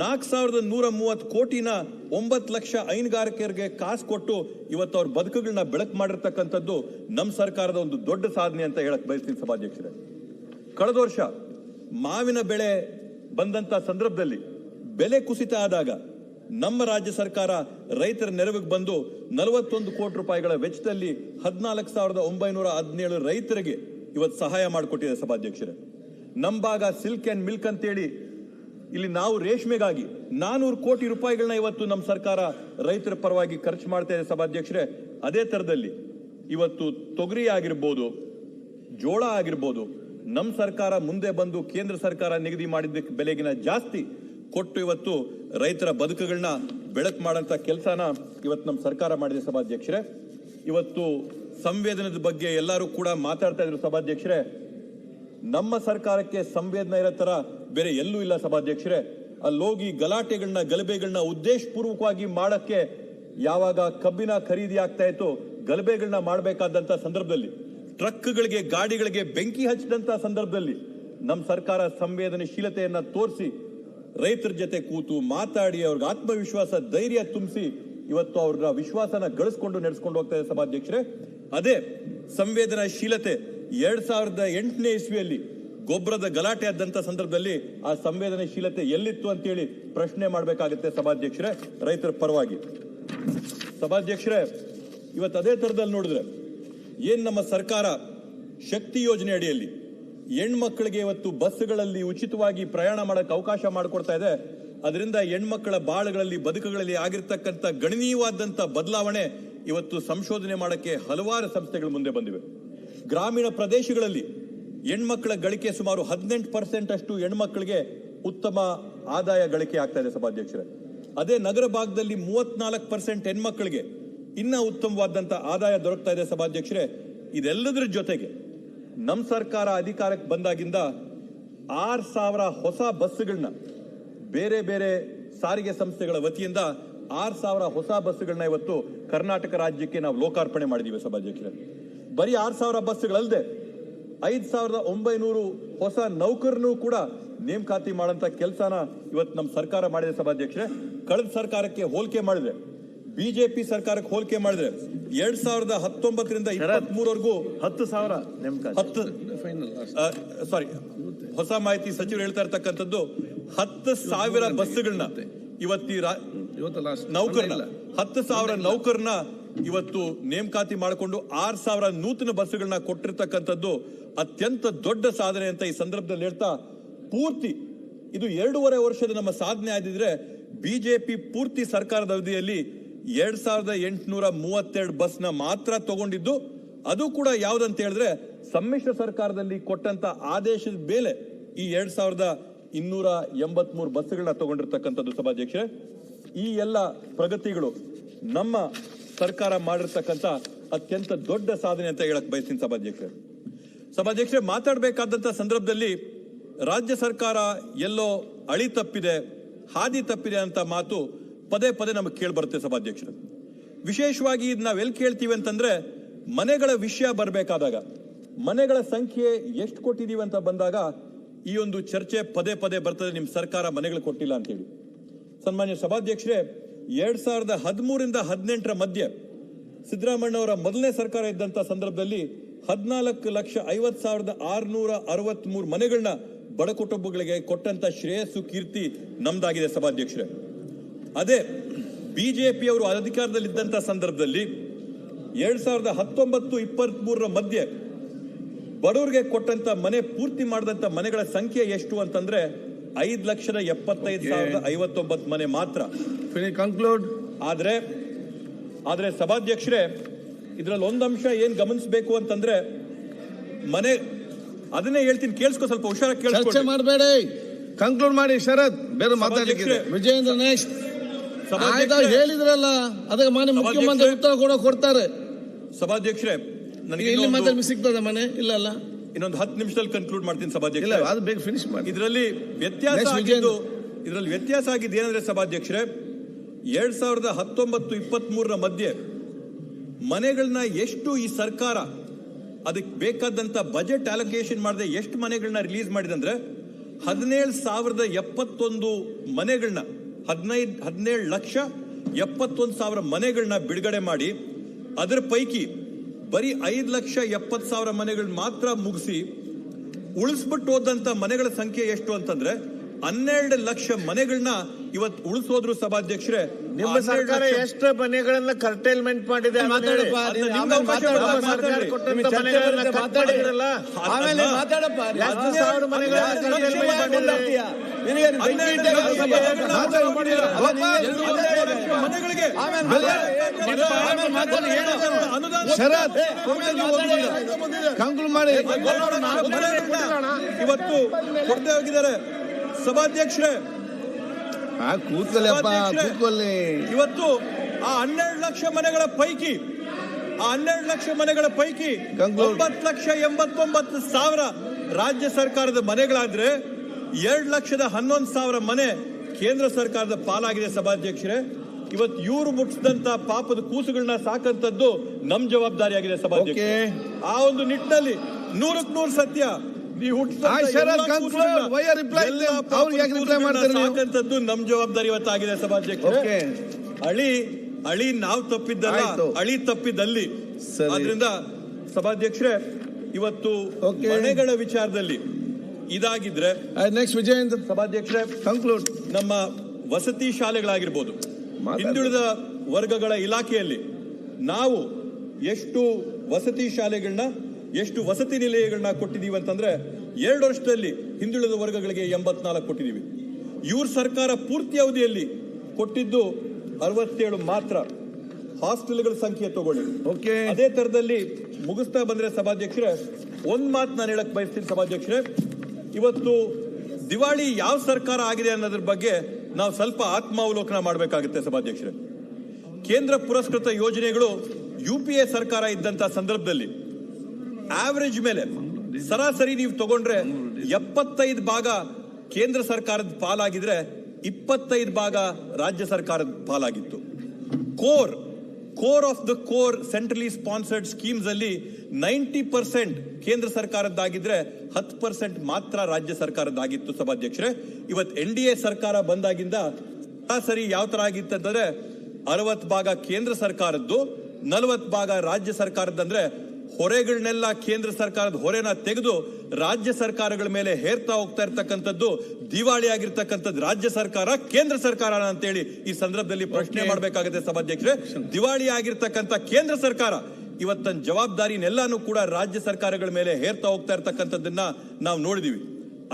4130 ಕೋಟಿನ 9 ಲಕ್ಷ ಹೈನುಗಾರಿಕೆಯರಿಗೆ ಕಾಸು ಕೊಟ್ಟು ಇವತ್ತು ಅವ್ರ ಬದುಕುಗಳನ್ನ ಬೆಳಕು ಮಾಡಿರ್ತಕ್ಕಂಥದ್ದು ನಮ್ಮ ಸರ್ಕಾರದ ಒಂದು ದೊಡ್ಡ ಸಾಧನೆ ಅಂತ ಹೇಳಕ್ ಬಯಸ್ತೀನಿ ಸಭಾಧ್ಯಕ್ಷರೇ. ಕಳೆದ ವರ್ಷ ಮಾವಿನ ಬೆಳೆ ಬಂದಂತ ಸಂದರ್ಭದಲ್ಲಿ ಬೆಲೆ ಕುಸಿತ ಆದಾಗ ನಮ್ಮ ರಾಜ್ಯ ಸರ್ಕಾರ ರೈತರ ನೆರವಿಗೆ ಬಂದು 41 ಕೋಟಿ ರೂಪಾಯಿಗಳ ವೆಚ್ಚದಲ್ಲಿ 14,917 ರೈತರಿಗೆ ಇವತ್ತು ಸಹಾಯ ಮಾಡಿಕೊಟ್ಟಿದೆ ಸಭಾಧ್ಯಕ್ಷರೇ. ನಮ್ಮ ಭಾಗ ಸಿಲ್ಕ್ ಅಂಡ್ ಮಿಲ್ಕ್ ಅಂತೇಳಿ ಇಲ್ಲಿ ನಾವು ರೇಷ್ಮೆಗಾಗಿ 400 ಕೋಟಿ ರೂಪಾಯಿಗಳನ್ನ ಇವತ್ತು ನಮ್ಮ ಸರ್ಕಾರ ರೈತರ ಪರವಾಗಿ ಖರ್ಚು ಮಾಡ್ತಾ ಇದೆ ಸಭಾಧ್ಯಕ್ಷರೇ. ಅದೇ ತರದಲ್ಲಿ ಇವತ್ತು ತೊಗರಿ ಆಗಿರ್ಬೋದು, ಜೋಳ ಆಗಿರ್ಬೋದು, ನಮ್ಮ ಸರ್ಕಾರ ಮುಂದೆ ಬಂದು ಕೇಂದ್ರ ಸರ್ಕಾರ ನಿಗದಿ ಮಾಡಿದ ಬೆಲೆಗಿನ ಜಾಸ್ತಿ ಕೊಟ್ಟು ಇವತ್ತು ರೈತರ ಬದುಕುಗಳನ್ನ ಬೆಳಕು ಮಾಡಂತ ಕೆಲಸನ ಇವತ್ತು ನಮ್ಮ ಸರ್ಕಾರ ಮಾಡಿದೆ ಸಭಾಧ್ಯಕ್ಷರೇ. ಇವತ್ತು ಸಂವೇದನದ ಬಗ್ಗೆ ಎಲ್ಲರೂ ಕೂಡ ಮಾತಾಡ್ತಾ ಇದ್ರು ಸಭಾಧ್ಯಕ್ಷರೇ. ನಮ್ಮ ಸರ್ಕಾರಕ್ಕೆ ಸಂವೇದನೆ ಇರೋ ತರ ಬೇರೆ ಎಲ್ಲೂ ಇಲ್ಲ ಸಭಾಧ್ಯಕ್ಷರೇ. ಅಲ್ಲೋಗಿ ಗಲಾಟೆಗಳನ್ನ ಗಲಭೆಗಳನ್ನ ಉದ್ದೇಶಪೂರ್ವಕವಾಗಿ ಮಾಡಕ್ಕೆ ಯಾವಾಗ ಕಬ್ಬಿನ ಖರೀದಿ ಆಗ್ತಾ ಇತ್ತು, ಗಲಭೆಗಳನ್ನ ಮಾಡಬೇಕಾದಂತ ಸಂದರ್ಭದಲ್ಲಿ, ಟ್ರಕ್ಗಳಿಗೆ ಗಾಡಿಗಳಿಗೆ ಬೆಂಕಿ ಹಚ್ಚಿದಂತ ಸಂದರ್ಭದಲ್ಲಿ ನಮ್ಮ ಸರ್ಕಾರ ಸಂವೇದನಶೀಲತೆಯನ್ನ ತೋರಿಸಿ ರೈತರ ಜೊತೆ ಕೂತು ಮಾತಾಡಿ ಅವ್ರಿಗೆ ಆತ್ಮವಿಶ್ವಾಸ ಧೈರ್ಯ ತುಂಬಿಸಿ ಇವತ್ತು ಅವ್ರ ವಿಶ್ವಾಸನ ಗಳಿಸ್ಕೊಂಡು ನಡೆಸ್ಕೊಂಡು ಹೋಗ್ತಾ ಇದೆ ಸಭಾಧ್ಯಕ್ಷರೇ. ಅದೇ ಸಂವೇದನಾಶೀಲತೆ 2008ನೇ ಇಸ್ವಿಯಲ್ಲಿ ಗೊಬ್ಬರದ ಗಲಾಟೆ ಆದಂತ ಸಂದರ್ಭದಲ್ಲಿ ಆ ಸಂವೇದನಾಶೀಲತೆ ಎಲ್ಲಿತ್ತು ಅಂತೇಳಿ ಪ್ರಶ್ನೆ ಮಾಡಬೇಕಾಗುತ್ತೆ ಸಭಾಧ್ಯಕ್ಷರೇ ರೈತರ ಪರವಾಗಿ. ಸಭಾಧ್ಯಕ್ಷರೇ, ಇವತ್ತು ಅದೇ ತರದಲ್ಲಿ ನೋಡಿದ್ರೆ ಏನ್ ನಮ್ಮ ಸರ್ಕಾರ ಶಕ್ತಿ ಯೋಜನೆ ಅಡಿಯಲ್ಲಿ ಹೆಣ್ಮಕ್ಳಿಗೆ ಇವತ್ತು ಬಸ್ಗಳಲ್ಲಿ ಉಚಿತವಾಗಿ ಪ್ರಯಾಣ ಮಾಡಕ್ಕೆ ಅವಕಾಶ ಮಾಡಿಕೊಡ್ತಾ ಇದೆ. ಅದರಿಂದ ಹೆಣ್ಮಕ್ಕಳ ಬಾಳುಗಳಲ್ಲಿ ಬದುಕುಗಳಲ್ಲಿ ಆಗಿರ್ತಕ್ಕಂಥ ಗಣನೀಯವಾದಂಥ ಬದಲಾವಣೆ ಇವತ್ತು ಸಂಶೋಧನೆ ಮಾಡಕ್ಕೆ ಹಲವಾರು ಸಂಸ್ಥೆಗಳು ಮುಂದೆ ಬಂದಿವೆ. ಗ್ರಾಮೀಣ ಪ್ರದೇಶಗಳಲ್ಲಿ ಹೆಣ್ಮಕ್ಳ ಗಳಿಕೆ ಸುಮಾರು 18% ಅಷ್ಟು ಹೆಣ್ಮಕ್ಳಿಗೆ ಉತ್ತಮ ಆದಾಯ ಗಳಿಕೆ ಆಗ್ತಾ ಇದೆ ಸಭಾಧ್ಯಕ್ಷರೇ. ಅದೇ ನಗರ ಭಾಗದಲ್ಲಿ 34% ಹೆಣ್ಮಕ್ಳಿಗೆ ಇನ್ನ ಉತ್ತಮವಾದಂತ ಆದಾಯ ದೊರಕ್ತಾ ಇದೆ ಸಭಾಧ್ಯಕ್ಷರೇ. ಇದೆಲ್ಲದರ ಜೊತೆಗೆ ನಮ್ಮ ಸರ್ಕಾರ ಅಧಿಕಾರಕ್ಕೆ ಬಂದಾಗಿಂದ 6,000 ಹೊಸ ಬಸ್ಗಳನ್ನ ಬೇರೆ ಬೇರೆ ಸಾರಿಗೆ ಸಂಸ್ಥೆಗಳ ವತಿಯಿಂದ 6,000 ಹೊಸ ಬಸ್ಗಳನ್ನ ಇವತ್ತು ಕರ್ನಾಟಕ ರಾಜ್ಯಕ್ಕೆ ನಾವು ಲೋಕಾರ್ಪಣೆ ಮಾಡಿದೀವಿ ಸಭಾಧ್ಯಕ್ಷರೇ. ಬರೀ 6,000 ಬಸ್ಗಳಲ್ಲದೆ 5,900 ಹೊಸ ನೌಕರನ್ನು ಕೂಡ ನೇಮಕಾತಿ ಮಾಡಂತ ಕೆಲಸನ ಇವತ್ತು ನಮ್ಮ ಸರ್ಕಾರ ಮಾಡಿದೆ ಸಭಾಧ್ಯಕ್ಷರೇ. ಕಳೆದ ಸರ್ಕಾರಕ್ಕೆ ಹೋಲಿಕೆ ಮಾಡಿದ್ರೆ, ಬಿಜೆಪಿ ಸರ್ಕಾರಕ್ಕೆ ಹೋಲಿಕೆ ಮಾಡಿದ್ರೆ 2019ರಿಂದ 23ವರೆಗೂ 10,000 ನೇಮಕಾತಿ. ಹೊಸ ಮಾಹಿತಿ ಸಚಿವರು ಹೇಳ್ತಾ ಇರ್ತಕ್ಕಂಥದ್ದು 10,000 ಬಸ್ಗಳನ್ನ ನೌಕರನ 10,000 ನೌಕರನ್ನ ಇವತ್ತು ನೇಮಕಾತಿ ಮಾಡಿಕೊಂಡು 6,000 ನೂತನ ಬಸ್ಗಳನ್ನ ಕೊಟ್ಟಿರ್ತಕ್ಕಂಥದ್ದು ಅತ್ಯಂತ ದೊಡ್ಡ ಸಾಧನೆ ಅಂತ ಈ ಸಂದರ್ಭದಲ್ಲಿ ಹೇಳ್ತಾ, ಪೂರ್ತಿ ಇದು 2.5 ವರ್ಷದ ನಮ್ಮ ಸಾಧನೆ ಆದಿದ್ರೆ ಬಿಜೆಪಿ ಪೂರ್ತಿ ಸರ್ಕಾರದ ಅವಧಿಯಲ್ಲಿ 2,832 ಬಸ್ನ ಮಾತ್ರ ತಗೊಂಡಿದ್ದು. ಅದು ಕೂಡ ಯಾವ್ದಂತ ಹೇಳಿದ್ರೆ ಸಮ್ಮಿಶ್ರ ಸರ್ಕಾರದಲ್ಲಿ ಕೊಟ್ಟಂತ ಆದೇಶದ ಮೇಲೆ ಈ 2,283 ಬಸ್ಗಳನ್ನ ತಗೊಂಡಿರ್ತಕ್ಕಂಥದ್ದು ಸಭಾಧ್ಯಕ್ಷರೇ. ಈ ಎಲ್ಲ ಪ್ರಗತಿಗಳು ನಮ್ಮ ಸರ್ಕಾರ ಮಾಡಿರ್ತಕ್ಕಂಥ ಅತ್ಯಂತ ದೊಡ್ಡ ಸಾಧನೆ ಅಂತ ಹೇಳಕ್ ಬಯಸ್ತೀನಿ ಸಭಾಧ್ಯಕ್ಷರೇ. ಮಾತಾಡಬೇಕಾದಂತ ಸಂದರ್ಭದಲ್ಲಿ ರಾಜ್ಯ ಸರ್ಕಾರ ಎಲ್ಲೋ ಅಳಿ ತಪ್ಪಿದೆ, ಹಾದಿ ತಪ್ಪಿದೆ ಅಂತ ಮಾತು ಪದೇ ಪದೇ ನಮಗೆ ಕೇಳಿ ಬರುತ್ತೆ ಸಭಾಧ್ಯಕ್ಷರೇ. ವಿಶೇಷವಾಗಿ ನಾವೆಲ್ಲಿ ಕೇಳ್ತೀವಿ ಅಂತಂದ್ರೆ ಮನೆಗಳ ವಿಷಯ ಬರಬೇಕಾದಾಗ, ಮನೆಗಳ ಸಂಖ್ಯೆ ಎಷ್ಟು ಕೊಟ್ಟಿದೀವಿ ಅಂತ ಬಂದಾಗ ಈ ಒಂದು ಚರ್ಚೆ ಪದೇ ಪದೇ ಬರ್ತದೆ, ನಿಮ್ ಸರ್ಕಾರ ಮನೆಗಳು ಕೊಟ್ಟಿಲ್ಲ ಅಂತ ಹೇಳಿ. ಸನ್ಮಾನ್ಯ ಸಭಾಧ್ಯಕ್ಷರೇ, 2013ರಿಂದ 18ರ ಮಧ್ಯೆ ಸಿದ್ದರಾಮಯ್ಯನವರ ಮೊದಲನೇ ಸರ್ಕಾರ ಇದ್ದಂತ ಸಂದರ್ಭದಲ್ಲಿ 14,50,663 ಮನೆಗಳನ್ನ ಬಡ ಕುಟುಂಬಗಳಿಗೆ ಕೊಟ್ಟಂತ ಶ್ರೇಯಸ್ಸು ಕೀರ್ತಿ ನಮ್ದಾಗಿದೆ ಸಭಾಧ್ಯಕ್ಷರೇ. ಅದೇ ಬಿಜೆಪಿ ಅವರು ಅಧಿಕಾರದಲ್ಲಿದ್ದಂತ ಸಂದರ್ಭದಲ್ಲಿ 2019-23ರ ಮಧ್ಯೆ ಬಡವರಿಗೆ ಕೊಟ್ಟಂತ ಮನೆ ಪೂರ್ತಿ ಮಾಡಿದಂತ ಮನೆಗಳ ಸಂಖ್ಯೆ ಎಷ್ಟು ಅಂತಂದ್ರೆ 5,75,059 ಮನೆ ಮಾತ್ರ. ಕನ್ಕ್ಲೂಡ್. ಆದ್ರೆ ಸಭಾಧ್ಯಕ್ಷರೇ, ಇದ್ರಲ್ಲಿ ಒಂದಂಶ ಏನ್ ಗಮನಿಸಬೇಕು ಅಂತಂದ್ರೆ ಮನೆ, ಅದನ್ನೇ ಹೇಳ್ತೀನಿ ಕೇಳಿಸ್ಕೊ, ಸ್ವಲ್ಪ ಹುಷಾರಾಗಿ ಕೇಳಿಸ್ಕೊ, ಮಾಡಬೇಡಿ, ಕನ್ಕ್ಲೂಡ್ ಮಾಡಿ. ಶರತ್ ಬೇರೆ ಮಾತಾಡ್ಲಿಕ್ಕೆ ವಿಜಯೇಂದ್ರ ನೆಕ್ಸ್ಟ್ ಹೇಳಿದ್ರಲ್ಲ, ಅದಕ್ಕೆ ಮಾನ್ಯ ಮುಖ್ಯಮಂತ್ರಿ ಉತ್ತರ ಕೂಡ ಕೊಡ್ತಾರೆ. ಸಭಾಧ್ಯಕ್ಷರೇ, ನನಗೆ ಇಲ್ಲಿ ಮಾತಾಡಿ ಸಿಗ್ತದೆ ಮನೆ ಇಲ್ಲ ಅಲ್ಲ, ಇನ್ನೊಂದು 10 ನಿಮಿಷದಲ್ಲಿ ಕನ್ಕ್ಲೂಡ್ ಮಾಡ್ತೀನಿ ಸಭಾಧ್ಯಕ್ಷ. ಅದು ಬೇಗ ಫಿನಿಶ್ ಮಾಡಿ. ಇದರಲ್ಲಿ ವ್ಯತ್ಯಾಸ ಆಗಿದ್ದು ಏನಂದ್ರೆ ಸಭಾಧ್ಯಕ್ಷರೇ, 2019-23ರ ಮಧ್ಯೆ ಮನೆಗಳನ್ನ ಎಷ್ಟು ಈ ಸರ್ಕಾರ ಅದಕ್ಕೆ ಬೇಕಾದಂತ ಬಜೆಟ್ ಅಲೋಕೇಶನ್ ಮಾಡದೆ ಎಷ್ಟು ಮನೆಗಳನ್ನ ರಿಲೀಸ್ ಮಾಡಿದಂದ್ರೆ 17,071 ಮನೆಗಳನ್ನ 17,71,000 ಮನೆಗಳನ್ನ ಬಿಡುಗಡೆ ಮಾಡಿ, ಅದರ ಪೈಕಿ ಬರೀ 5,70,000 ಮನೆಗಳನ್ನ ಮಾತ್ರ ಮುಗಿಸಿ ಉಳಿಸ್ಬಿಟ್ಟು ಹೋದಂತ ಮನೆಗಳ ಸಂಖ್ಯೆ ಎಷ್ಟು ಅಂತಂದ್ರೆ 12 ಲಕ್ಷ ಮನೆಗಳನ್ನ ಇವತ್ತು ಉಳಿಸೋದ್ರು ಸಭಾಧ್ಯಕ್ಷರೇ. ನಿಮ್ಮ ಸರ್ಕಾರ ಎಷ್ಟು ಮನೆಗಳನ್ನ ಕರ್ಟೇಲ್ಮೆಂಟ್ ಮಾಡಿದೆ? ಕಂಕ್ಲೂಡ್ ಮಾಡಿ. ಇವತ್ತು ಕೊಡ್ತಾ ಹೋಗಿದ್ದಾರೆ ಸಭಾಧ್ಯಕ್ಷರೇ. ಇವತ್ತು ಆ 12 ಲಕ್ಷ ಮನೆಗಳ ಪೈಕಿ 9,89,000 ರಾಜ್ಯ ಸರ್ಕಾರದ ಮನೆಗಳಾದ್ರೆ 2,11,000 ಮನೆ ಕೇಂದ್ರ ಸರ್ಕಾರದ ಪಾಲಾಗಿದೆ ಸಭಾಧ್ಯಕ್ಷರೇ. ಇವತ್ತು ಇವರು ಮುಟ್ಟಿಸಿದಂತ ಪಾಪದ ಕೂಸುಗಳನ್ನ ಸಾಕಂತದ್ದು ನಮ್ ಜವಾಬ್ದಾರಿ ಆಗಿದೆ ಸಭಾಧ್ಯಕ್ಷ. ಆ ಒಂದು ನಿಟ್ಟಿನಲ್ಲಿ 100% ಸತ್ಯ, ನೀವು ಹುಟ್ಟಿಸಿದಂತ I shall ಎಲ್ಲ conclude. ಕೂಸುಗಳನ್ನ, Why are you replying ಎಲ್ಲ them? ಅವ್ರು ಯಾಕೆ reply ಮಾಡ್ತಾರೆ ನೀವು? ಸಾಕಂತದ್ದು ನಮ್ ಜವಾಬ್ದಾರಿ ಇವತ್ತಾಗಿದೆ ಸಭಾಧ್ಯಕ್ಷರೇ. Okay. ಅಳಿ ನಾವು ತಪ್ಪಿದ್ದಲ್ಲ, ಆಯ್ತು. ಅಳಿ ತಪ್ಪಿದ್ದಲ್ಲಿ. ಸರಿ. ಆದ್ರಿಂದ ಸಭಾಧ್ಯಕ್ಷರೇ, ಇವತ್ತು Okay. ಮನೆಗಳ ವಿಚಾರದಲ್ಲಿ ಇದಾಗಿದ್ರೆ ನೆಕ್ಸ್ಟ್ ವಿಜಯೇಂದ್ರ ಸಭಾಧ್ಯಕ್ಷರೇ, ಕನ್ಕ್ಲೂಡ್. ನಮ್ಮ ವಸತಿ ಶಾಲೆಗಳಾಗಿರ್ಬೋದು, ಮಾತಾಡಿ. ಹಿಂದುಳಿದ ವರ್ಗಗಳ ಇಲಾಖೆಯಲ್ಲಿ ನಾವು ಎಷ್ಟು ವಸತಿ ಶಾಲೆಗಳನ್ನ, ಎಷ್ಟು ವಸತಿ ನಿಲಯಗಳನ್ನ ಕೊಟ್ಟಿದೀವಿ ಅಂತಂದ್ರೆ 2 ವರ್ಷದಲ್ಲಿ ಹಿಂದುಳಿದ ವರ್ಗಗಳಿಗೆ 84 ಕೊಟ್ಟಿದೀವಿ. ಇವ್ರ ಸರ್ಕಾರ ಪೂರ್ತಿ ಅವಧಿಯಲ್ಲಿ ಕೊಟ್ಟಿದ್ದು 67 ಮಾತ್ರ. ಹಾಸ್ಟೆಲ್ಗಳ ಸಂಖ್ಯೆ ತಗೊಳ್ಳಿ. ಓಕೆ. ಅದೇ ತರದಲ್ಲಿ ಮುಗಿಸ್ತಾ ಬಂದ್ರೆ ಸಭಾಧ್ಯಕ್ಷರೇ, ಒಂದ್ ಮಾತು ನಾನು ಹೇಳಕ್ ಬಯಸ್ತೀನಿ ಸಭಾಧ್ಯಕ್ಷರೇ, ಇವತ್ತು ದಿವಾಳಿ ಯಾವ ಸರ್ಕಾರ ಆಗಿದೆ ಅನ್ನೋದ್ರ ಬಗ್ಗೆ ನಾವು ಸ್ವಲ್ಪ ಆತ್ಮಾವಲೋಕನ ಮಾಡಬೇಕಾಗುತ್ತೆ ಸಭಾಧ್ಯಕ್ಷರೇ. ಕೇಂದ್ರ ಪುರಸ್ಕೃತ ಯೋಜನೆಗಳು UPA ಸರ್ಕಾರ ಇದ್ದಂತ ಸಂದರ್ಭದಲ್ಲಿ ಆವರೇಜ್ ಮೇಲೆ ಸರಾಸರಿ ನೀವು ತಗೊಂಡ್ರೆ 75 ಭಾಗ ಕೇಂದ್ರ ಸರ್ಕಾರದ ಪಾಲಾಗಿದ್ರೆ 25 ಭಾಗ ರಾಜ್ಯ ಸರ್ಕಾರದ ಪಾಲಾಗಿತ್ತು. Core of the core centrally sponsored schemes ಅಲ್ಲಿ 90% ಕೇಂದ್ರ ಸರ್ಕಾರದ್ದಾಗಿದ್ರೆ 10% ಮಾತ್ರ ರಾಜ್ಯ ಸರ್ಕಾರದ್ದಾಗಿತ್ತು ಸಭಾಧ್ಯಕ್ಷರೇ. ಇವತ್ತು NDA ಸರ್ಕಾರ ಬಂದಾಗಿಂದ ಸರಾಸರಿ ಯಾವ ತರ ಆಗಿತ್ತಂದ್ರೆ 60 ಭಾಗ ಕೇಂದ್ರ ಸರ್ಕಾರದ್ದು, 40 ಭಾಗ ರಾಜ್ಯ ಸರ್ಕಾರದಂದ್ರೆ ಹೊರೆಗಳನ್ನೆಲ್ಲ ಕೇಂದ್ರ ಸರ್ಕಾರದ ಹೊರೆನ ತೆಗೆದು ರಾಜ್ಯ ಸರ್ಕಾರಗಳ ಮೇಲೆ ಹೇರ್ತಾ ಹೋಗ್ತಾ ಇರ್ತಕ್ಕಂಥದ್ದು ದಿವಾಳಿ ಆಗಿರ್ತಕ್ಕಂಥದ್ದು ರಾಜ್ಯ ಸರ್ಕಾರ, ಕೇಂದ್ರ ಸರ್ಕಾರ ಅಂತೇಳಿ ಈ ಸಂದರ್ಭದಲ್ಲಿ ಪ್ರಶ್ನೆ ಮಾಡಬೇಕಾಗುತ್ತೆ ಸಭಾಧ್ಯಕ್ಷರೇ. ದಿವಾಳಿ ಆಗಿರ್ತಕ್ಕಂಥ ಕೇಂದ್ರ ಸರ್ಕಾರ ಇವತ್ತನ ಜವಾಬ್ದಾರಿನೆಲ್ಲಾನು ಕೂಡ ರಾಜ್ಯ ಸರ್ಕಾರಗಳ ಮೇಲೆ ಹೇರ್ತಾ ಹೋಗ್ತಾ ಇರ್ತಕ್ಕಂಥದ್ದನ್ನ ನಾವು ನೋಡಿದೀವಿ.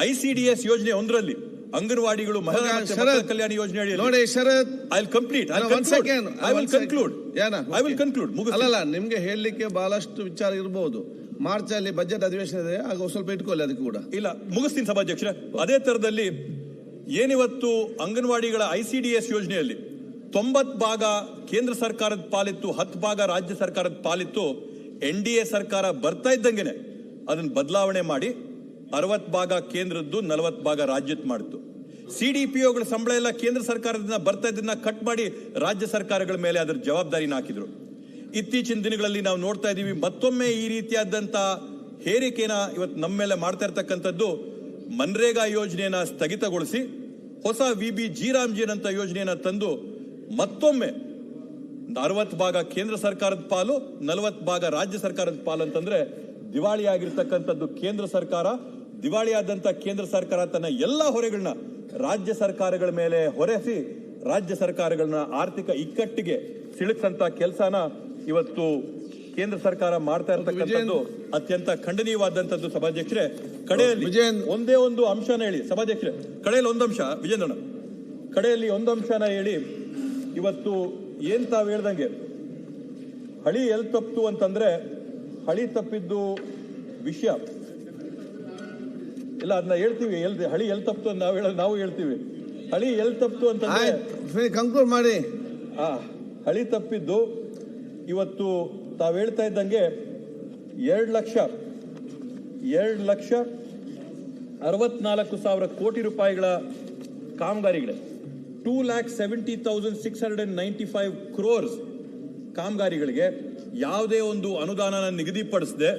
ICDS ಯೋಜನೆ 1ರಲ್ಲಿ ಅಂಗನವಾಡಿಗಳು, ಮಹಿಳಾ ಮತ್ತು ಮಕ್ಕಳ ಕಲ್ಯಾಣ ಯೋಜನೆ ನೋಡಿ ಶರತ್, ಐ ವಿಲ್ ಕನ್ಕ್ಲೂಡ್. ಅಲ್ಲಲ್ಲ, ನಿಮ್ಗೆ ಹೇಳಲಿಕ್ಕೆ ಬಹಳಷ್ಟು ವಿಚಾರ ಇರಬಹುದು. ಮಾರ್ಚ್ ಅಲ್ಲಿ ಬಜೆಟ್ ಅಧಿವೇಶನ ಇದೆ, ಆಗ ಸ್ವಲ್ಪ ಇಟ್ಕೊಳ್ಳಿ ಅದಕ್ಕೆ ಕೂಡ. ಇಲ್ಲ, ಮುಗಿಸ್ತೀನಿ ಸಭಾಧ್ಯಕ್ಷರೇ. ಅದೇ ತರದಲ್ಲಿ ಏನಿವತ್ತು ಅಂಗನವಾಡಿಗಳ ICDS ಯೋಜನೆಯಲ್ಲಿ 90 ಭಾಗ ಕೇಂದ್ರ ಸರ್ಕಾರದ ಪಾಲಿತ್ತು, 10 ಭಾಗ ರಾಜ್ಯ ಸರ್ಕಾರದ ಪಾಲಿತ್ತು. NDA ಸರ್ಕಾರ ಬರ್ತಾ ಇದ್ದಂಗೆನೆ ಅದನ್ನ ಬದಲಾವಣೆ ಮಾಡಿ 60 ಭಾಗ ಕೇಂದ್ರದ್ದು, 40 ಭಾಗ ರಾಜ್ಯದ ಮಾಡಿತ್ತು. CDPOಗಳ ಸಂಬಳ ಎಲ್ಲ ಕೇಂದ್ರ ಸರ್ಕಾರದಿಂದ ಬರ್ತಾ ಇದ್ದನ್ನ ಕಟ್ ಮಾಡಿ ರಾಜ್ಯ ಸರ್ಕಾರಗಳ ಮೇಲೆ ಅದರ ಜವಾಬ್ದಾರಿನ ಹಾಕಿದ್ರು. ಇತ್ತೀಚಿನ ದಿನಗಳಲ್ಲಿ ನಾವು ನೋಡ್ತಾ ಇದೀವಿ, ಮತ್ತೊಮ್ಮೆ ಈ ರೀತಿಯಾದಂತ ಹೇರಿಕೆನ ಇವತ್ತು ನಮ್ಮ ಮೇಲೆ ಮಾಡ್ತಾ ಇರ್ತಕ್ಕಂಥದ್ದು. ಮನ್ರೇಗಾ ಯೋಜನೆಯನ್ನ ಸ್ಥಗಿತಗೊಳಿಸಿ ಹೊಸ VBG-ರಾಮ್ಜಿ ಅಂತ ಯೋಜನೆಯನ್ನ ತಂದು ಮತ್ತೊಮ್ಮೆ 60 ಭಾಗ ಕೇಂದ್ರ ಸರ್ಕಾರದ ಪಾಲು, 40 ಭಾಗ ರಾಜ್ಯ ಸರ್ಕಾರದ ಪಾಲು ಅಂತಂದ್ರೆ ದಿವಾಳಿ ಆಗಿರ್ತಕ್ಕಂಥದ್ದು ಕೇಂದ್ರ ಸರ್ಕಾರ. ದಿವಾಳಿಯಾದಂತ ಕೇಂದ್ರ ಸರ್ಕಾರ ತನ್ನ ಎಲ್ಲ ಹೊರೆಗಳನ್ನ ರಾಜ್ಯ ಸರ್ಕಾರಗಳ ಮೇಲೆ ಹೊರೆಸಿ ರಾಜ್ಯ ಸರ್ಕಾರಗಳನ್ನ ಆರ್ಥಿಕ ಇಕ್ಕಟ್ಟಿಗೆ ಸಿಲುಕಿಸಂತ ಕೆಲಸನ ಇವತ್ತು ಕೇಂದ್ರ ಸರ್ಕಾರ ಮಾಡ್ತಾ ಇರತಕ್ಕಂಥದ್ದು ಅತ್ಯಂತ ಖಂಡನೀಯವಾದಂತದ್ದು ಸಭಾಧ್ಯಕ್ಷರೇ. ಕಡೆಯಲ್ಲಿ ಒಂದೇ ಒಂದು ಅಂಶನ ಹೇಳಿ ಸಭಾಧ್ಯಕ್ಷರೇ, ಕಡೆಯಲ್ಲಿ ಒಂದು ಅಂಶ ವಿಜೇಂದ್ರಣ್ಣ, ಕಡೆಯಲ್ಲಿ ಒಂದು ಅಂಶನ ಹೇಳಿ. ಇವತ್ತು ಏನ್ ತಾವ್ ಹೇಳ್ದಂಗೆ ಹಳಿ ಎಲ್ ತಪ್ತು ಅಂತಂದ್ರೆ, ಹಳಿ ತಪ್ಪಿದ್ದು ವಿಷಯ ಇಲ್ಲ, ಅದನ್ನ ಹೇಳ್ತೀವಿ. ಹಳಿ ಎಲ್ ತಪ್ತು ಅಂತ ನಾವು ಹೇಳ್ತೀವಿ. ಹಳಿ ಎಲ್ ತಪ್ತು ಅಂತಂದ್ರೆ ಕನ್ಕ್ಲೂಡ್ ಮಾಡಿ. ಹಳಿ ತಪ್ಪಿದ್ದು ಇವತ್ತು ತಾವ್ ಹೇಳ್ತಾ ಇದ್ದಂಗೆ 2,64,000 ಕೋಟಿ ರೂಪಾಯಿಗಳ ಕಾಮಗಾರಿಗಳೇ, 2,70,695 crores ಕಾಮಗಾರಿಗಳಿಗೆ ಯಾವುದೇ ಒಂದು ಅನುದಾನ ನಿಗದಿಪಡಿಸದೆ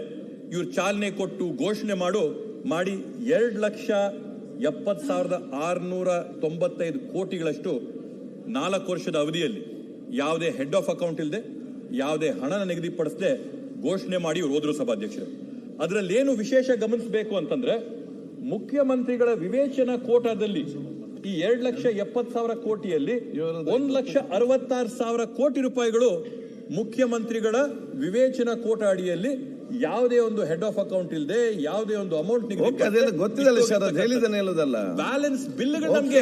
ಇವ್ರು ಚಾಲನೆ ಕೊಟ್ಟು ಘೋಷಣೆ ಮಾಡಿ 2,70,695 ಕೋಟಿಗಳಷ್ಟು 4 ವರ್ಷದ ಅವಧಿಯಲ್ಲಿ ಯಾವುದೇ ಹೆಡ್ ಆಫ್ ಅಕೌಂಟ್ ಇಲ್ಲದೆ, ಯಾವುದೇ ಹಣನ ನಿಗದಿಪಡಿಸದೆ ಘೋಷಣೆ ಮಾಡಿ ಇವ್ರು ಹೋದ್ರು ಸಭಾಧ್ಯಕ್ಷರು. ಅದರಲ್ಲಿ ಏನು ವಿಶೇಷ ಗಮನಿಸಬೇಕು ಅಂತಂದ್ರೆ, ಮುಖ್ಯಮಂತ್ರಿಗಳ ವಿವೇಚನಾ ಕೋಟಾದಲ್ಲಿ ಈ 2,70,000 ಕೋಟಿಯಲ್ಲಿ 1,66,000 ಕೋಟಿ ರೂಪಾಯಿಗಳು ಮುಖ್ಯಮಂತ್ರಿಗಳ ವಿವೇಚನಾ ಕೋಟಾ ಅಡಿಯಲ್ಲಿ ಯಾವುದೇ ಒಂದು ಹೆಡ್ ಆಫ್ ಅಕೌಂಟ್ ಇಲ್ಲದೆ, ಯಾವುದೇ ಒಂದು ಅಮೌಂಟ್ ಗೊತ್ತಿಲ್ಲ ಸರ್, ಹೇಳಿದನೇ ಹೇಳೋದಲ್ಲ. ಬ್ಯಾಲೆನ್ಸ್ ಬಿಲ್ಗಳು ನಮಗೆ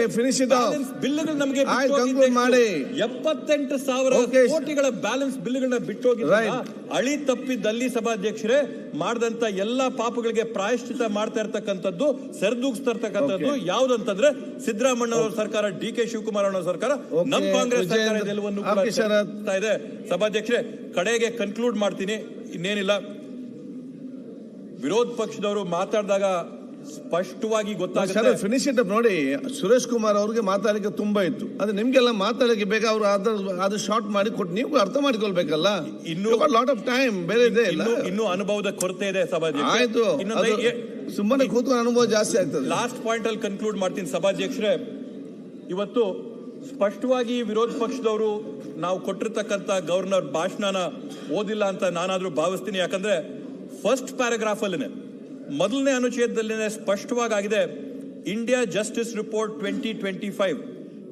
ನಮಗೆ 78,000 ಕೋಟಿಗಳ ಬ್ಯಾಲೆನ್ಸ್ ಬಿಲ್ಗಳನ್ನ ಬಿಟ್ಟೋಗಿದ್ದಾರೆ. ಅಳಿ ತಪ್ಪಿದ್ದಲ್ಲಿ ಸಭಾಧ್ಯಕ್ಷರೇ ಮಾಡಿದಂತ ಎಲ್ಲಾ ಪಾಪಗಳಿಗೆ ಪ್ರಾಯಶ್ಚಿತ ಮಾಡ್ತಾ ಇರ್ತಕ್ಕಂಥದ್ದು, ಸರಿದೂಗಿಸ್ತಾ ಇರ್ತಕ್ಕಂಥದ್ದು ಯಾವ್ದಂತಂದ್ರೆ ಸಿದ್ದರಾಮಯ್ಯ ಸರ್ಕಾರ, DK ಶಿವಕುಮಾರ್ ಅವರ ಸರ್ಕಾರ, ನಮ್ಮ ಕಾಂಗ್ರೆಸ್ ಸರ್ಕಾರ ಎಲ್ಲವನ್ನು ಇದೆ. ಸಭಾಧ್ಯಕ್ಷರೇ, ಕಡೆಗೆ ಕನ್ಕ್ಲೂಡ್ ಮಾಡ್ತೀನಿ, ಇನ್ನೇನಿಲ್ಲ. ವಿರೋಧ ಪಕ್ಷದವರು ಮಾತಾಡಿದಾಗ ಸ್ಪಷ್ಟವಾಗಿ ಗೊತ್ತಾಗುತ್ತೆ. ಫಿನಿಶ್ ಇಟ್ ನೋಡಿ, ಸುರೇಶ್ ಕುಮಾರ್ ಅವ್ರಿಗೆ ಮಾತಾಡಲಿಕ್ಕೆ ತುಂಬಾ ಇತ್ತು, ಅದು ನಿಮ್ಗೆಲ್ಲ ಮಾತಾಡಲಿಕ್ಕೆ ಬೇಕಾ, ಅವ್ರು ಅದು ಶಾರ್ಟ್ ಮಾಡಿ ಕೊಟ್ಟು ನೀವು ಅರ್ಥ ಮಾಡ್ಕೊಳ್ಬೇಕಲ್ಲ. ಇನ್ನು ಲಾಟ್ ಆಫ್ ಟೈಮ್ ಬೇರೆ ಇದೆ, ಇನ್ನು ಅನುಭವದ ಕೊರತೆ ಇದೆ ಸಭಾಧ್ಯಕ್ಷ. ಆಯ್ತು, ಸುಮ್ಮನೆ ಕೂತ್ಕೊಂಡು ಅನುಭವ ಜಾಸ್ತಿ ಆಗ್ತದೆ. ಲಾಸ್ಟ್ ಪಾಯಿಂಟ್ ಅಲ್ಲಿ ಕನ್ಕ್ಲೂಡ್ ಮಾಡ್ತೀನಿ ಸಭಾಧ್ಯಕ್ಷರೇ. ಇವತ್ತು ಸ್ಪಷ್ಟವಾಗಿ ವಿರೋಧ ಪಕ್ಷದವರು ನಾವು ಕೊಟ್ಟಿರ್ತಕ್ಕಂಥ ಗವರ್ನರ್ ಭಾಷಣನ ಓದಿಲ್ಲ ಅಂತ ನಾನಾದ್ರೂ ಭಾವಿಸ್ತೀನಿ. ಯಾಕಂದ್ರೆ ಫಸ್ಟ್ ಪ್ಯಾರಾಗ್ರಾಫ್ ಅಲ್ಲಿನೇ ಮೊದಲನೇ ಅನುಚ್ಛೇದದಲ್ಲಿನೇ ಸ್ಪಷ್ಟವಾಗಿದೆ, India justice report 2025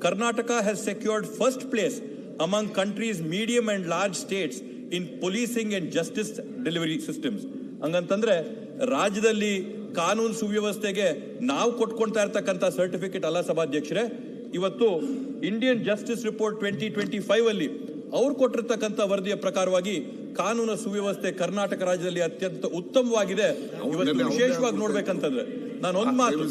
Karnataka has secured first place among countries medium and large states in policing and justice delivery systems. ಹಂಗಂತಂದ್ರೆ ರಾಜ್ಯದಲ್ಲಿ ಕಾನೂನು ಸುವ್ಯವಸ್ಥೆಗೆ ನಾವು ಕೊಟ್ಕೊಳ್ತಾ ಇರ್ತಕ್ಕಂಥ ಸರ್ಟಿಫಿಕೇಟ್ ಅಲ್ಲ ಸಭಾಧ್ಯಕ್ಷರೇ. ಇವತ್ತು ಇಂಡಿಯನ್ ಜಸ್ಟಿಸ್ ರಿಪೋರ್ಟ್ 2025 ಅಲ್ಲಿ ಅವ್ರು ಕೊಟ್ಟಿರ್ತಕ್ಕಂಥ ವರದಿಯ ಪ್ರಕಾರವಾಗಿ ಕಾನೂನು ಸುವ್ಯವಸ್ಥೆ ಕರ್ನಾಟಕ ರಾಜ್ಯದಲ್ಲಿ ಅತ್ಯಂತ ಉತ್ತಮವಾಗಿದೆ. ಇವತ್ತು ವಿಶೇಷವಾಗಿ ನೋಡ್ಬೇಕಂತಂದ್ರೆ ನಾನು ಒಂದು ಮಾತು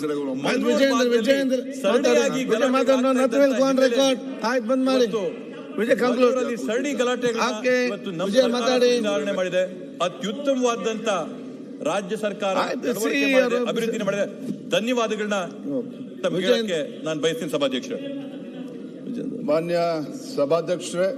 ಸರಣಿ ಗಲಾಟೆ ಮಾಡಿದೆ. ಅತ್ಯುತ್ತಮವಾದಂತ ರಾಜ್ಯ ಸರ್ಕಾರ ಅಭಿವೃದ್ಧಿ ಮಾಡಿದೆ. ಧನ್ಯವಾದಗಳನ್ನ ನಾನು ಬಯಸ್ತೀನಿ ಸಭಾಧ್ಯಕ್ಷರೇ. ಮಾನ್ಯ ಸಭಾಧ್ಯಕ್ಷರೇ,